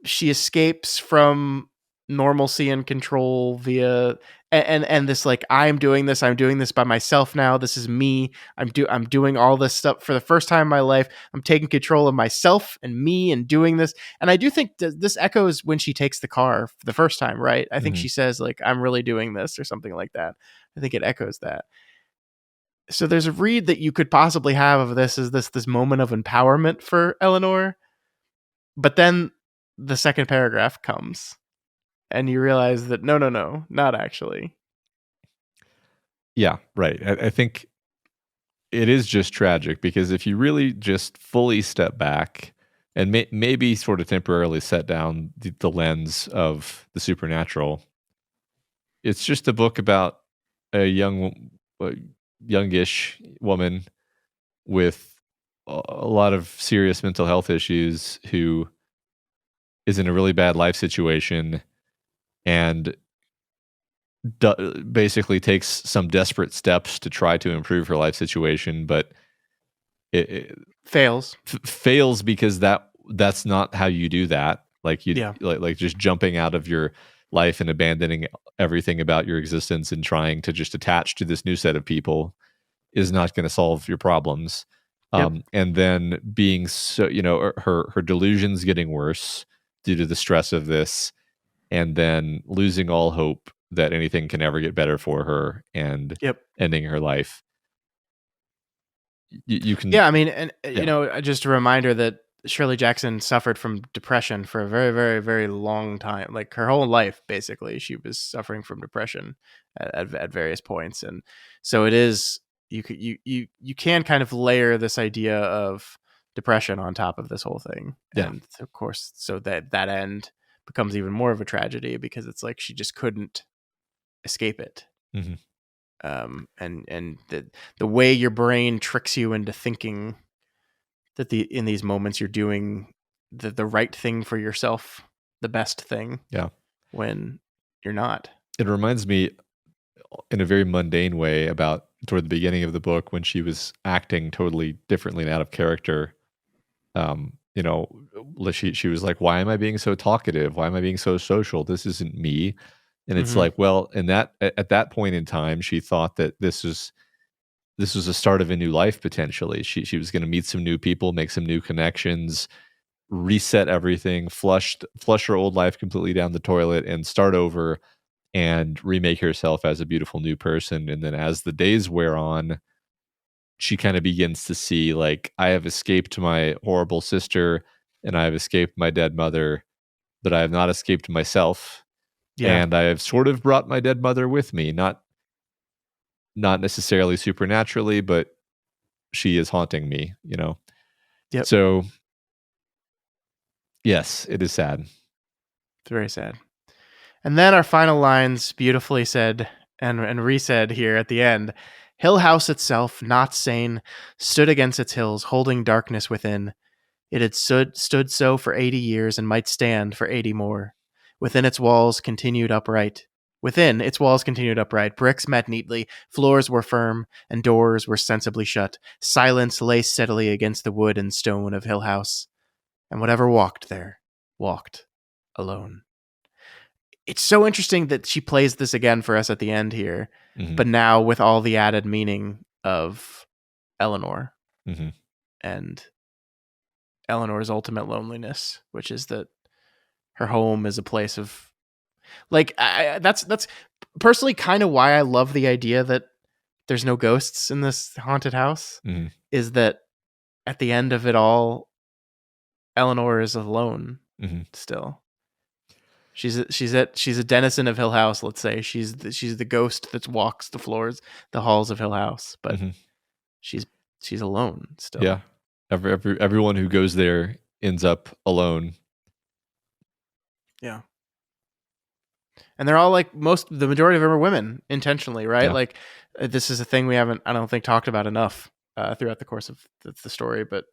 she escapes from normalcy and control via and this like, I'm doing this by myself now. This is me. I'm doing all this stuff for the first time in my life. I'm taking control of myself and me and doing this. And I do think this echoes when she takes the car for the first time, right? I think she says like, I'm really doing this or something like that. I think it echoes that. So there's a read that you could possibly have of this as this moment of empowerment for Eleanor. But then the second paragraph comes and you realize that no, not actually. Yeah, right. I think it is just tragic because if you really just fully step back and maybe sort of temporarily set down the lens of the supernatural, it's just a book about a youngish woman with a lot of serious mental health issues who is in a really bad life situation and basically takes some desperate steps to try to improve her life situation, but it fails because that's not how you do that. Like like just jumping out of your life and abandoning everything about your existence and trying to just attach to this new set of people is not going to solve your problems. And then being so, her delusions getting worse due to the stress of this, and then losing all hope that anything can ever get better for her and ending her life. You can, I mean, and just a reminder that Shirley Jackson suffered from depression for a very, very, very long time. Like her whole life, basically, she was suffering from depression at various points, and so it is. You can kind of layer this idea of depression on top of this whole thing, and of course, so that end becomes even more of a tragedy because it's like she just couldn't escape it. And the way your brain tricks you into thinking that in these moments you're doing the right thing for yourself, the best thing, when you're not. It reminds me in a very mundane way about toward the beginning of the book when she was acting totally differently and out of character. She was like, why am I being so talkative? Why am I being so social? This isn't me. And it's like, well, and that at that point in time, she thought that this was the start of a new life potentially. She was going to meet some new people, make some new connections, reset everything, flush her old life completely down the toilet, and start over and remake herself as a beautiful new person. And then as the days wear on, she kind of begins to see, like, I have escaped my horrible sister and I have escaped my dead mother, but I have not escaped myself. Yeah. And I have sort of brought my dead mother with me, not necessarily supernaturally, but she is haunting me, you know. Yep. So yes, it is sad. It's very sad. And then our final lines, beautifully said and resaid here at the end. Hill House itself, not sane, stood against its hills, holding darkness within. It had stood so for 80 years and might stand for 80 more. Within its walls continued upright. Bricks met neatly, floors were firm, and doors were sensibly shut. Silence lay steadily against the wood and stone of Hill House. And whatever walked there, walked alone. It's so interesting that she plays this again for us at the end here, but now with all the added meaning of Eleanor and Eleanor's ultimate loneliness, which is that her home is a place of, like, that's personally kind of why I love the idea that there's no ghosts in this haunted house, is that at the end of it all, Eleanor is alone still. She's a denizen of Hill House. Let's say she's the ghost that walks the halls of Hill House, but she's alone still. Yeah, everyone who goes there ends up alone. Yeah, and they're all like the majority of them are women intentionally, right? Yeah. Like this is a thing we haven't, I don't think, talked about enough throughout the course of the story, but.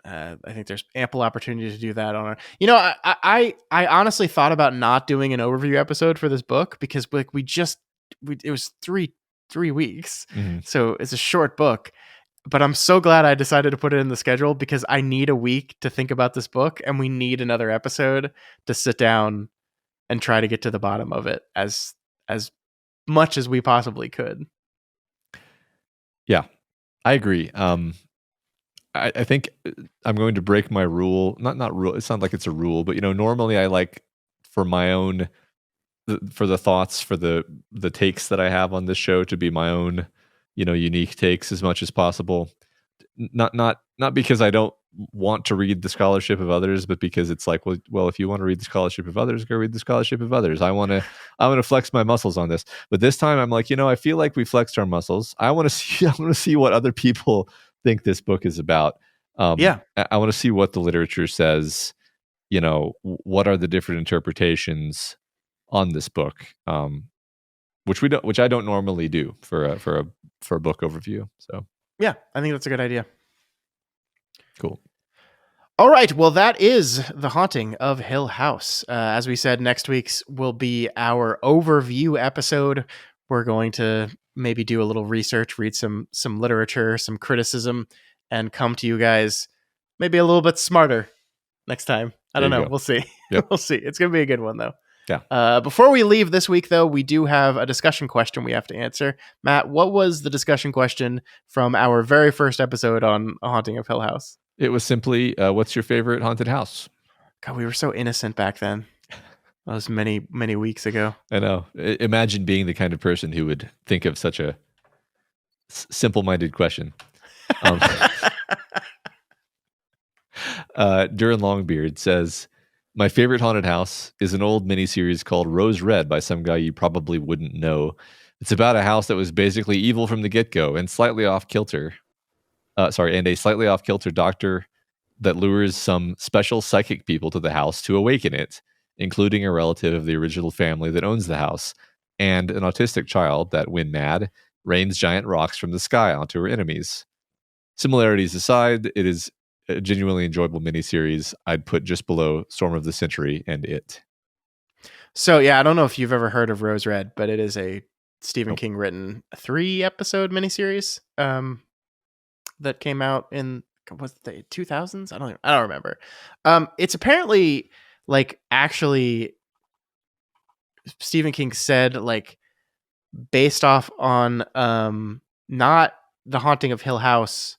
I think there's ample opportunity to do that on our. You know, I honestly thought about not doing an overview episode for this book because like it was three weeks, so it's a short book. But I'm so glad I decided to put it in the schedule because I need a week to think about this book, and we need another episode to sit down and try to get to the bottom of it as much as we possibly could. Yeah, I agree. I think I'm going to break my rule. Not rule. It's not like it's a rule, but normally I like for my own, for the thoughts, for the takes that I have on this show to be my own, unique takes as much as possible. Not because I don't want to read the scholarship of others, but because it's like, well, if you want to read the scholarship of others, go read the scholarship of others. I want to flex my muscles on this, but this time I'm like, I feel like we flexed our muscles. I want to see what other people think this book is about. I want to see what the literature says. What are the different interpretations on this book, which I don't normally do for a book overview. So yeah, I think that's a good idea. Cool. All right. Well, that is The Haunting of Hill House. As we said, next week's will be our overview episode. We're going to maybe do a little research, read some literature, some criticism, and come to you guys maybe a little bit smarter next time. I don't know. Go. We'll see. Yep. We'll see. It's going to be a good one, though. Yeah. Before we leave this week, though, we do have a discussion question we have to answer. Matt, what was the discussion question from our very first episode on A Haunting of Hill House? It was simply, what's your favorite haunted house? God, we were so innocent back then. That was many, many weeks ago. I know. Imagine being the kind of person who would think of such a simple-minded question. Duran Longbeard says, my favorite haunted house is an old miniseries called Rose Red by some guy you probably wouldn't know. It's about a house that was basically evil from the get-go and slightly off-kilter. And a slightly off-kilter doctor that lures some special psychic people to the house to awaken it, including a relative of the original family that owns the house, and an autistic child that, when mad, rains giant rocks from the sky onto her enemies. Similarities aside, it is a genuinely enjoyable miniseries. I'd put just below Storm of the Century and It. So, yeah, I don't know if you've ever heard of Rose Red, but it is a Stephen King written 3-episode miniseries that came out in, was it the 2000s? I don't remember. It's apparently like actually Stephen King said, like, based off on not the Haunting of Hill House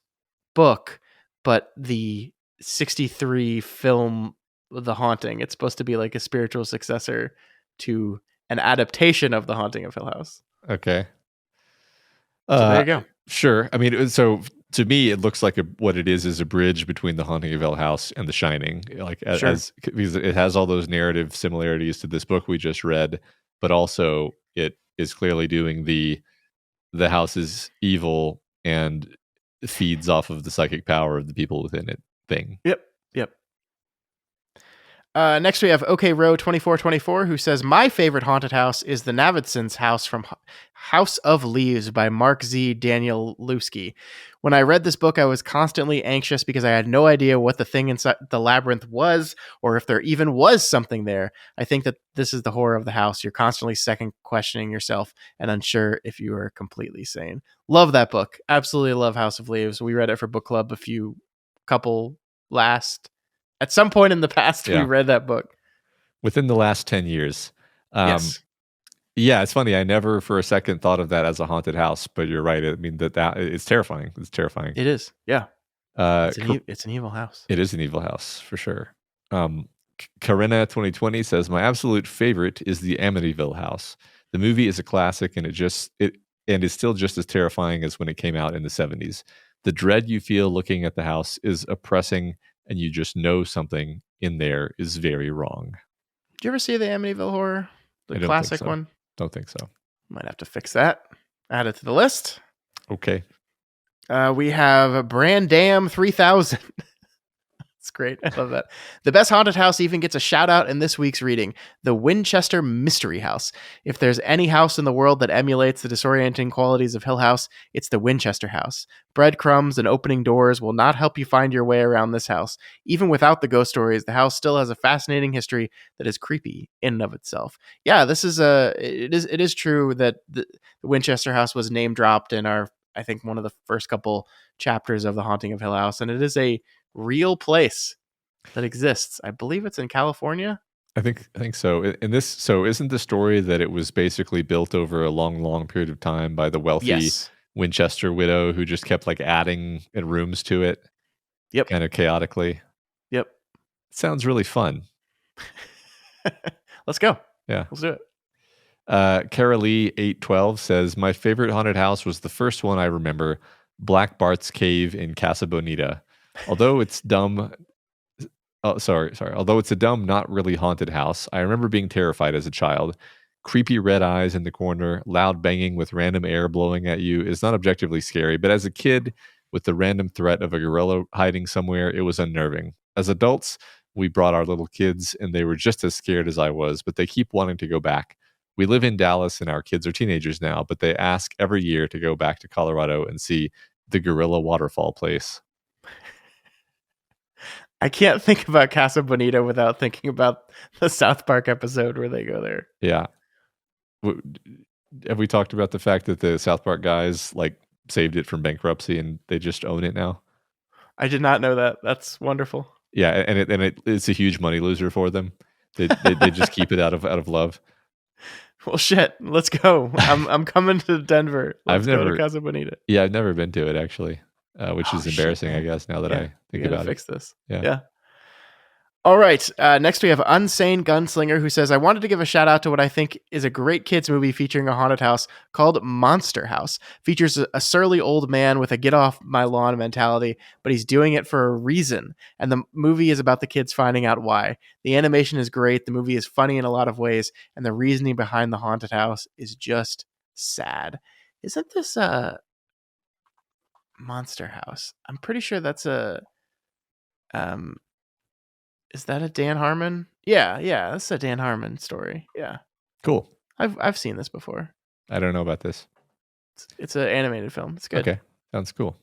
book, but the 63 film The Haunting. It's supposed to be like a spiritual successor to an adaptation of The Haunting of Hill House. Okay. So there you go. Sure. I mean, so to me, it looks like what it is a bridge between The Haunting of Hill House and The Shining. Like, Sure. because it has all those narrative similarities to this book we just read, but also it is clearly doing the house is evil and feeds off of the psychic power of the people within it thing. Yep. Next we have OK Row 2424, who says, my favorite haunted house is the Navidson's house from House of Leaves by Mark Z. Danielewski. When I read this book, I was constantly anxious because I had no idea what the thing inside the labyrinth was, or if there even was something there. I think that this is the horror of the house. You're constantly second questioning yourself and unsure if you are completely sane. Love that book. Absolutely love House of Leaves. We read it for book club at some point in the past. We read that book within the last 10 years. Yes. Yeah, it's funny. I never for a second thought of that as a haunted house, but you're right. I mean, that it's terrifying. It's terrifying. It is. Yeah. It's an evil house. It is an evil house for sure. Karina 2020 says, my absolute favorite is the Amityville house. The movie is a classic, and it is still just as terrifying as when it came out in the 70s. The dread you feel looking at the house is oppressing, and you just know something in there is very wrong. Did you ever see the Amityville Horror? The classic one? Don't think so. Might have to fix that. Add it to the list. Okay. We have Brandam 3000. That's great. I love that. The best haunted house even gets a shout out in this week's reading, the Winchester Mystery House. If there's any house in the world that emulates the disorienting qualities of Hill House, it's the Winchester House. Breadcrumbs and opening doors will not help you find your way around this house. Even without the ghost stories, the house still has a fascinating history that is creepy in and of itself. Yeah, it is true that the Winchester House was name dropped in I think one of the first couple chapters of The Haunting of Hill House, and it is a real place that exists. I believe it's in California. I think so. So isn't the story that it was basically built over a long period of time by the wealthy Winchester widow who just kept like adding rooms to it? Yep. Kind of chaotically. Yep. Sounds really fun. Let's go. Yeah. Let's do it. Cara Lee 812 says, my favorite haunted house was the first one I remember, Black Bart's Cave in Casa Bonita. Although it's dumb, although it's a dumb, not really haunted house, I remember being terrified as a child. Creepy red eyes in the corner, loud banging with random air blowing at you is not objectively scary, but as a kid, with the random threat of a gorilla hiding somewhere, it was unnerving. As adults, we brought our little kids, and they were just as scared as I was, but they keep wanting to go back. We live in Dallas, and our kids are teenagers now, but they ask every year to go back to Colorado and see the gorilla waterfall place. I can't think about Casa Bonita without thinking about the South Park episode where they go there. Yeah. Have we talked about the fact that the South Park guys like saved it from bankruptcy and they just own it now? I did not know that. That's wonderful. Yeah, and it's a huge money loser for them. They just keep it out of love. Well, shit. Let's go. I'm coming to Denver. Let's go to Casa Bonita. Yeah, I've never been to it actually. Which is embarrassing, I guess, now that I think about it. Fix this. Yeah. All right. Next, we have Unsane Gunslinger, who says, I wanted to give a shout out to what I think is a great kids movie featuring a haunted house called Monster House. Features a surly old man with a get off my lawn mentality, but he's doing it for a reason. And the movie is about the kids finding out why. The animation is great. The movie is funny in a lot of ways. And the reasoning behind the haunted house is just sad. Isn't this Monster House? I'm pretty sure that's is that a Dan Harmon? Yeah, that's a Dan Harmon story. Yeah. Cool. I've seen this before. I don't know about this. It's an animated film. It's good. Okay. Sounds cool.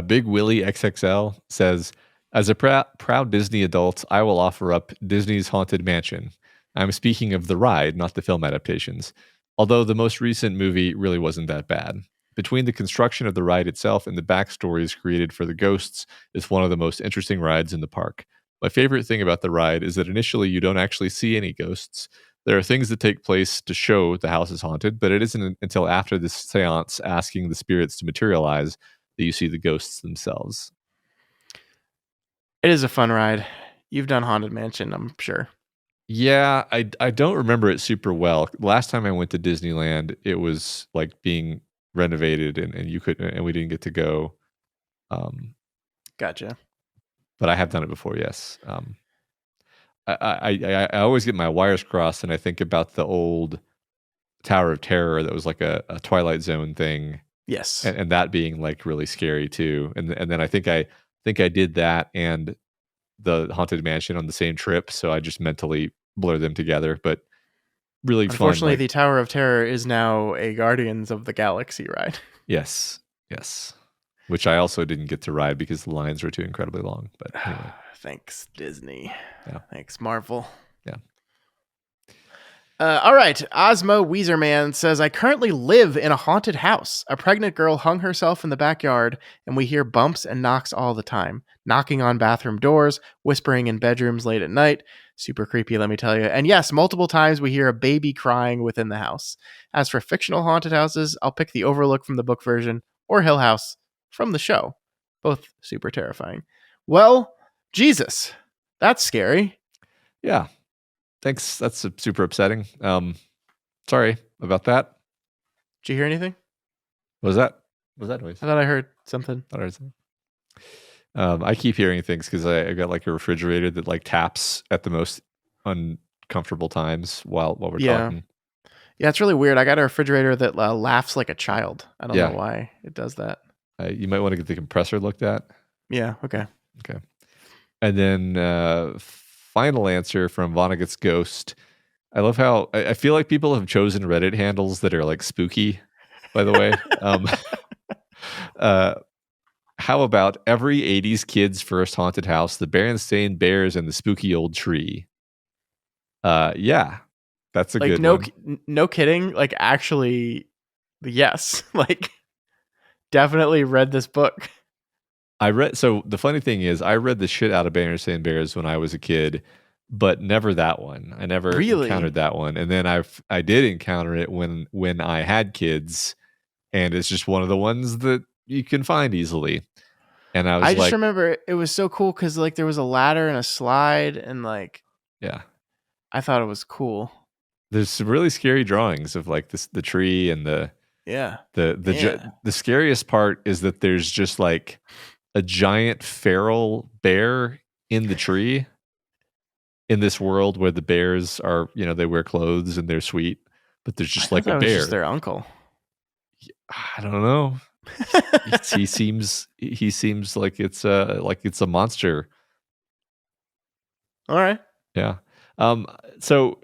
Big Willie XXL says, as a proud Disney adult, I will offer up Disney's Haunted Mansion. I'm speaking of the ride, not the film adaptations. Although the most recent movie really wasn't that bad. Between the construction of the ride itself and the backstories created for the ghosts, it's one of the most interesting rides in the park. My favorite thing about the ride is that initially you don't actually see any ghosts, There are things that take place to show the house is haunted, but it isn't until after this seance asking the spirits to materialize that you see the ghosts themselves. It is a fun ride. You've done Haunted Mansion, I'm sure. Yeah, I don't remember it super well. Last time I went to Disneyland, it was like being renovated and you couldn't and we didn't get to go. Gotcha. But I have done it before, yes. I always get my wires crossed and I think about the old Tower of Terror that was like a Twilight Zone thing. Yes. And that being like really scary too. And then I think I did that and the Haunted Mansion on the same trip, so I just mentally blur them together. But really fun. Unfortunately, the Tower of Terror is now a Guardians of the Galaxy ride. Yes. Which I also didn't get to ride because the lines were too incredibly long. But anyway. Thanks, Disney. Yeah. Thanks, Marvel. Yeah. All right. Osmo Weezerman says, I currently live in a haunted house. A pregnant girl hung herself in the backyard, and we hear bumps and knocks all the time. Knocking on bathroom doors, whispering in bedrooms late at night. Super creepy, let me tell you. And yes, multiple times we hear a baby crying within the house. As for fictional haunted houses, I'll pick the Overlook from the book version or Hill House from the show. Both super terrifying. Well, Jesus, that's scary. Yeah. Thanks. That's super upsetting. Sorry about that. Did you hear anything? What was that noise? I thought I heard something. I keep hearing things because I got like a refrigerator that like taps at the most uncomfortable times while we're talking. Yeah, it's really weird. I got a refrigerator that laughs like a child. I don't know why it does that. You might want to get the compressor looked at. Yeah. Okay. And then final answer from Vonnegut's Ghost. I love how I feel like people have chosen Reddit handles that are like spooky, by the way. How about every 80s kid's first haunted house, the Berenstain Bears and the spooky old tree? Yeah, that's a good one. No kidding. Like, actually, yes. Like, definitely read this book. So the funny thing is, I read the shit out of Berenstain Bears when I was a kid, but never that one. I never encountered that one. And then I did encounter it when I had kids, and it's just one of the ones that you can find easily. And I just remember it was so cool because like there was a ladder and a slide and like I thought it was cool. There's some really scary drawings of like the tree and the scariest part is that there's just like a giant feral bear in the tree in this world where the bears are, they wear clothes and they're sweet, but there's just like a bear. Was just their uncle. I don't know. he seems like it's a monster. All right. Yeah. So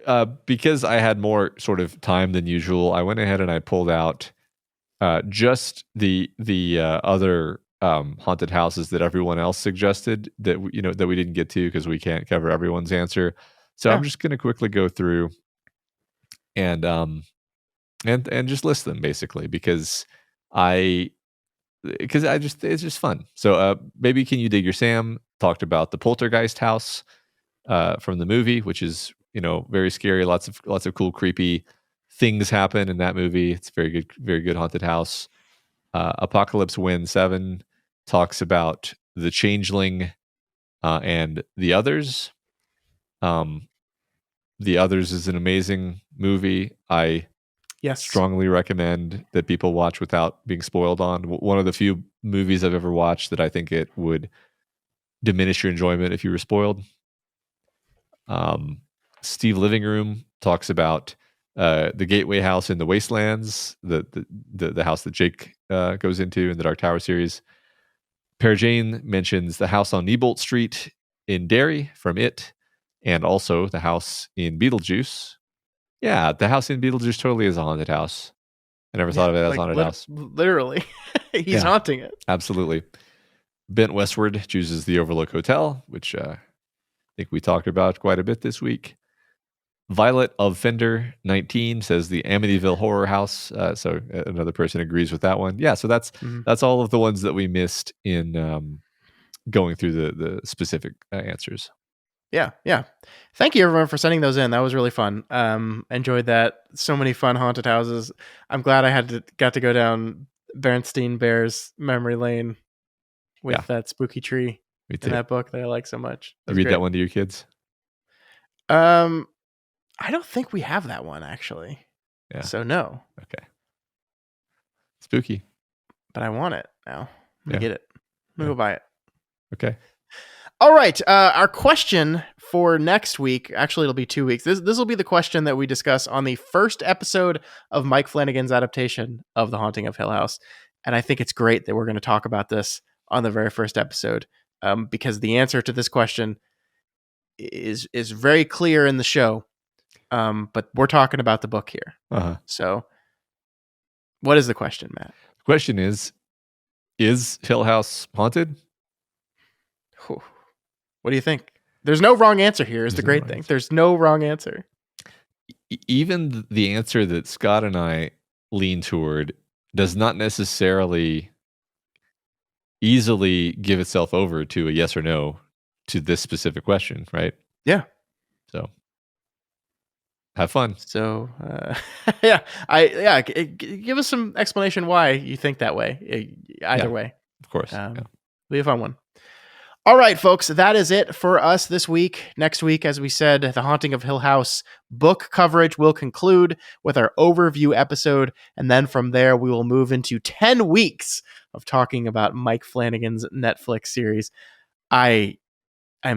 because I had more sort of time than usual, I went ahead and I pulled out just the other haunted houses that everyone else suggested that that we didn't get to because we can't cover everyone's answer. So I'm just going to quickly go through and just list them basically because it's just fun. So maybe Can You Dig Your Sam talked about the Poltergeist house from the movie, which is very scary. Lots of cool, creepy things happen in that movie. It's very good haunted house. Apocalypse Wind 7 talks about The Changeling and The Others. The Others is an amazing movie. I strongly recommend that people watch without being spoiled on. One of the few movies I've ever watched that I think it would diminish your enjoyment if you were spoiled. Steve Living Room talks about the Gateway House in the Wastelands, the house that Jake goes into in the Dark Tower series. Pear Jane mentions the house on Neibolt Street in Derry from It, and also the house in Beetlejuice. Yeah, the house in Beetlejuice totally is a haunted house. I never thought of it as a haunted house. Literally. He's haunting it. Absolutely. Bent Westward chooses the Overlook Hotel, which I think we talked about quite a bit this week. Violet of Fender 19 says the Amityville Horror House. So another person agrees with that one. Yeah, so that's all of the ones that we missed in going through the specific answers. Yeah. Thank you everyone for sending those in. That was really fun. Enjoyed that. So many fun haunted houses. I'm glad I got to go down Bernstein Bear's memory lane with that spooky tree in that book that I like so much. You read that one to your kids? I don't think we have that one actually. Yeah. So no. Okay. Spooky. But I want it now. I'm gonna get it. I'm gonna go buy it. Okay. All right. Our question for next week, actually, it'll be 2 weeks. This will be the question that we discuss on the first episode of Mike Flanagan's adaptation of The Haunting of Hill House. And I think it's great that we're going to talk about this on the very first episode, because the answer to this question is very clear in the show. But we're talking about the book here. Uh-huh. So what is the question, Matt? The question is Hill House haunted? What do you think? There's no wrong answer here is the great thing. There's no wrong answer. Even the answer that Scott and I lean toward does not necessarily easily give itself over to a yes or no to this specific question, right? Yeah. So have fun. So give us some explanation why you think that way. Either way, of course. Be a fun one. All right, folks, that is it for us this week. Next week, as we said, The Haunting of Hill House book coverage will conclude with our overview episode. And then from there, we will move into 10 weeks of talking about Mike Flanagan's Netflix series. I'm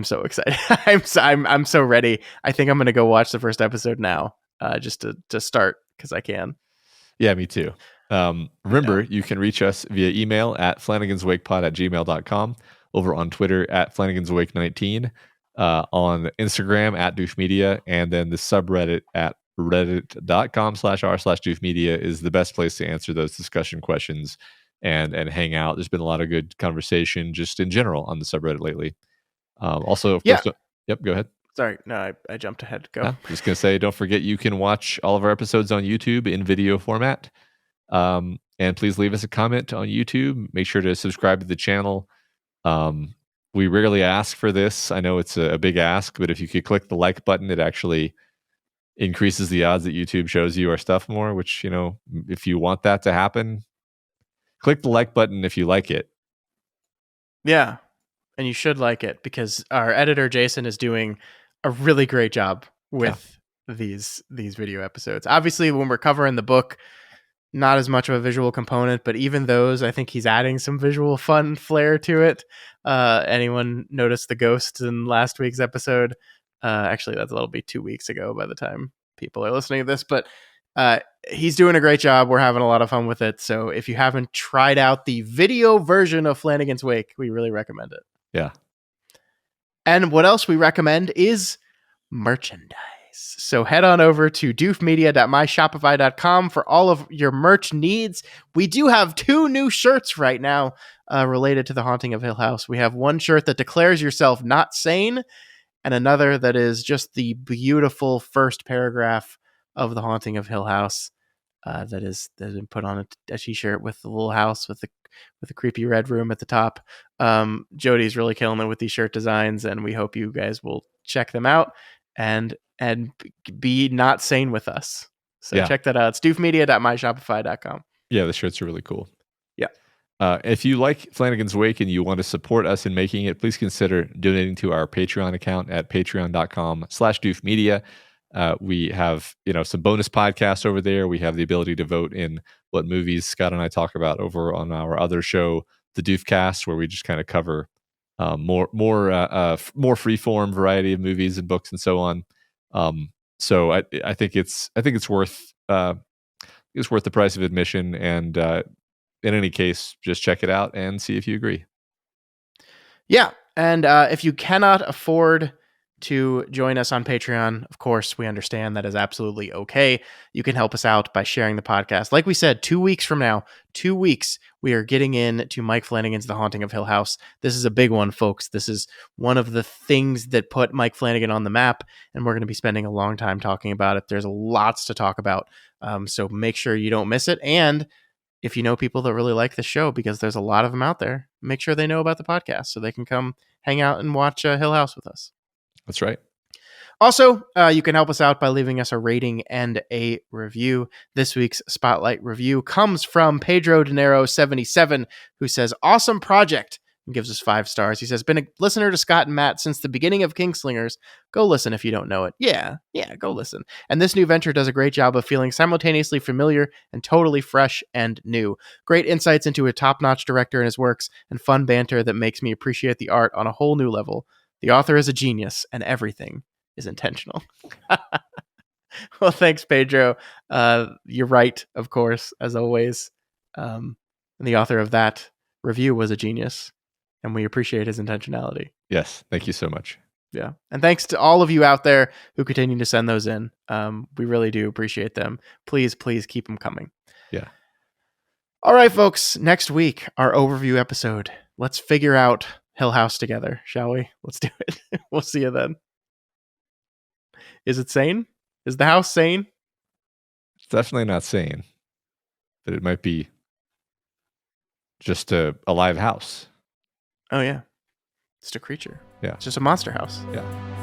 so excited. I'm so ready. I think I'm going to go watch the first episode now, just to start because I can. Yeah, me too. Remember, you can reach us via email at flanaganswakepod@gmail.com. over on Twitter at flanaganswake19, on Instagram at doofmedia, and then the subreddit at reddit.com/r/doofmedia is the best place to answer those discussion questions and hang out. There's been a lot of good conversation just in general on the subreddit lately. Also, of course, yep, go ahead. Sorry, no, I jumped ahead. Go. Just going to say, don't forget you can watch all of our episodes on YouTube in video format. And please leave us a comment on YouTube. Make sure to subscribe to the channel. We rarely ask for this. I know it's a big ask, but if you could click the like button, it actually increases the odds that YouTube shows you our stuff more, which, if you want that to happen, click the like button if you like it. Yeah. And you should like it because our editor, Jason, is doing a really great job with these video episodes. Obviously, when we're covering the book, not as much of a visual component, but even those, I think he's adding some visual fun flair to it. Anyone noticed the ghost in last week's episode? Actually, that'll be 2 weeks ago by the time people are listening to this, but he's doing a great job. We're having a lot of fun with it. So if you haven't tried out the video version of Flanagan's Wake, we really recommend it. Yeah. And what else we recommend is merchandise. So head on over to doofmedia.myshopify.com for all of your merch needs. We do have 2 new shirts right now related to The Haunting of Hill House. We have one shirt that declares yourself not sane, and another that is just the beautiful first paragraph of The Haunting of Hill House that has been put on a t-shirt with the little house with the creepy red room at the top. Jody's really killing it with these shirt designs, and we hope you guys will check them out and be not sane with us. So check that out. It's doofmedia.myshopify.com. Yeah, the shirts are really cool. Yeah. If you like Flanagan's Wake and you want to support us in making it, please consider donating to our Patreon account at patreon.com/doofmedia. We have, some bonus podcasts over there. We have the ability to vote in what movies Scott and I talk about over on our other show, the Doofcast, where we just kind of cover more freeform variety of movies and books and so on. So I think it's worth the price of admission, and in any case, just check it out and see if you agree. Yeah, and if you cannot afford to join us on Patreon, of course, we understand that is absolutely okay. You can help us out by sharing the podcast. Like we said, 2 weeks from now, 2 weeks, we are getting into Mike Flanagan's The Haunting of Hill House. This is a big one, folks. This is one of the things that put Mike Flanagan on the map, and we're going to be spending a long time talking about it. There's lots to talk about, so make sure you don't miss it. And if you know people that really like the show, because there's a lot of them out there, make sure they know about the podcast so they can come hang out and watch Hill House with us. That's right. Also, you can help us out by leaving us a rating and a review. This week's Spotlight review comes from Pedro Dinero77, who says, "Awesome project," and gives us 5 stars. He says, "Been a listener to Scott and Matt since the beginning of Kingslingers. Go listen if you don't know it." Yeah, go listen. "And this new venture does a great job of feeling simultaneously familiar and totally fresh and new. Great insights into a top-notch director and his works, and fun banter that makes me appreciate the art on a whole new level. The author is a genius, and everything is intentional." Well, thanks, Pedro. You're right, of course, as always. And the author of that review was a genius, and we appreciate his intentionality. Yes, thank you so much. Yeah, and thanks to all of you out there who continue to send those in. We really do appreciate them. Please keep them coming. Yeah. All right, folks. Next week, our overview episode. Let's figure out Hill House together, shall we? Let's do it. We'll see you then. Is it sane? Is the house sane? It's definitely not sane, but it might be just a live house. Oh, yeah. It's a creature. Yeah. It's just a monster house. Yeah.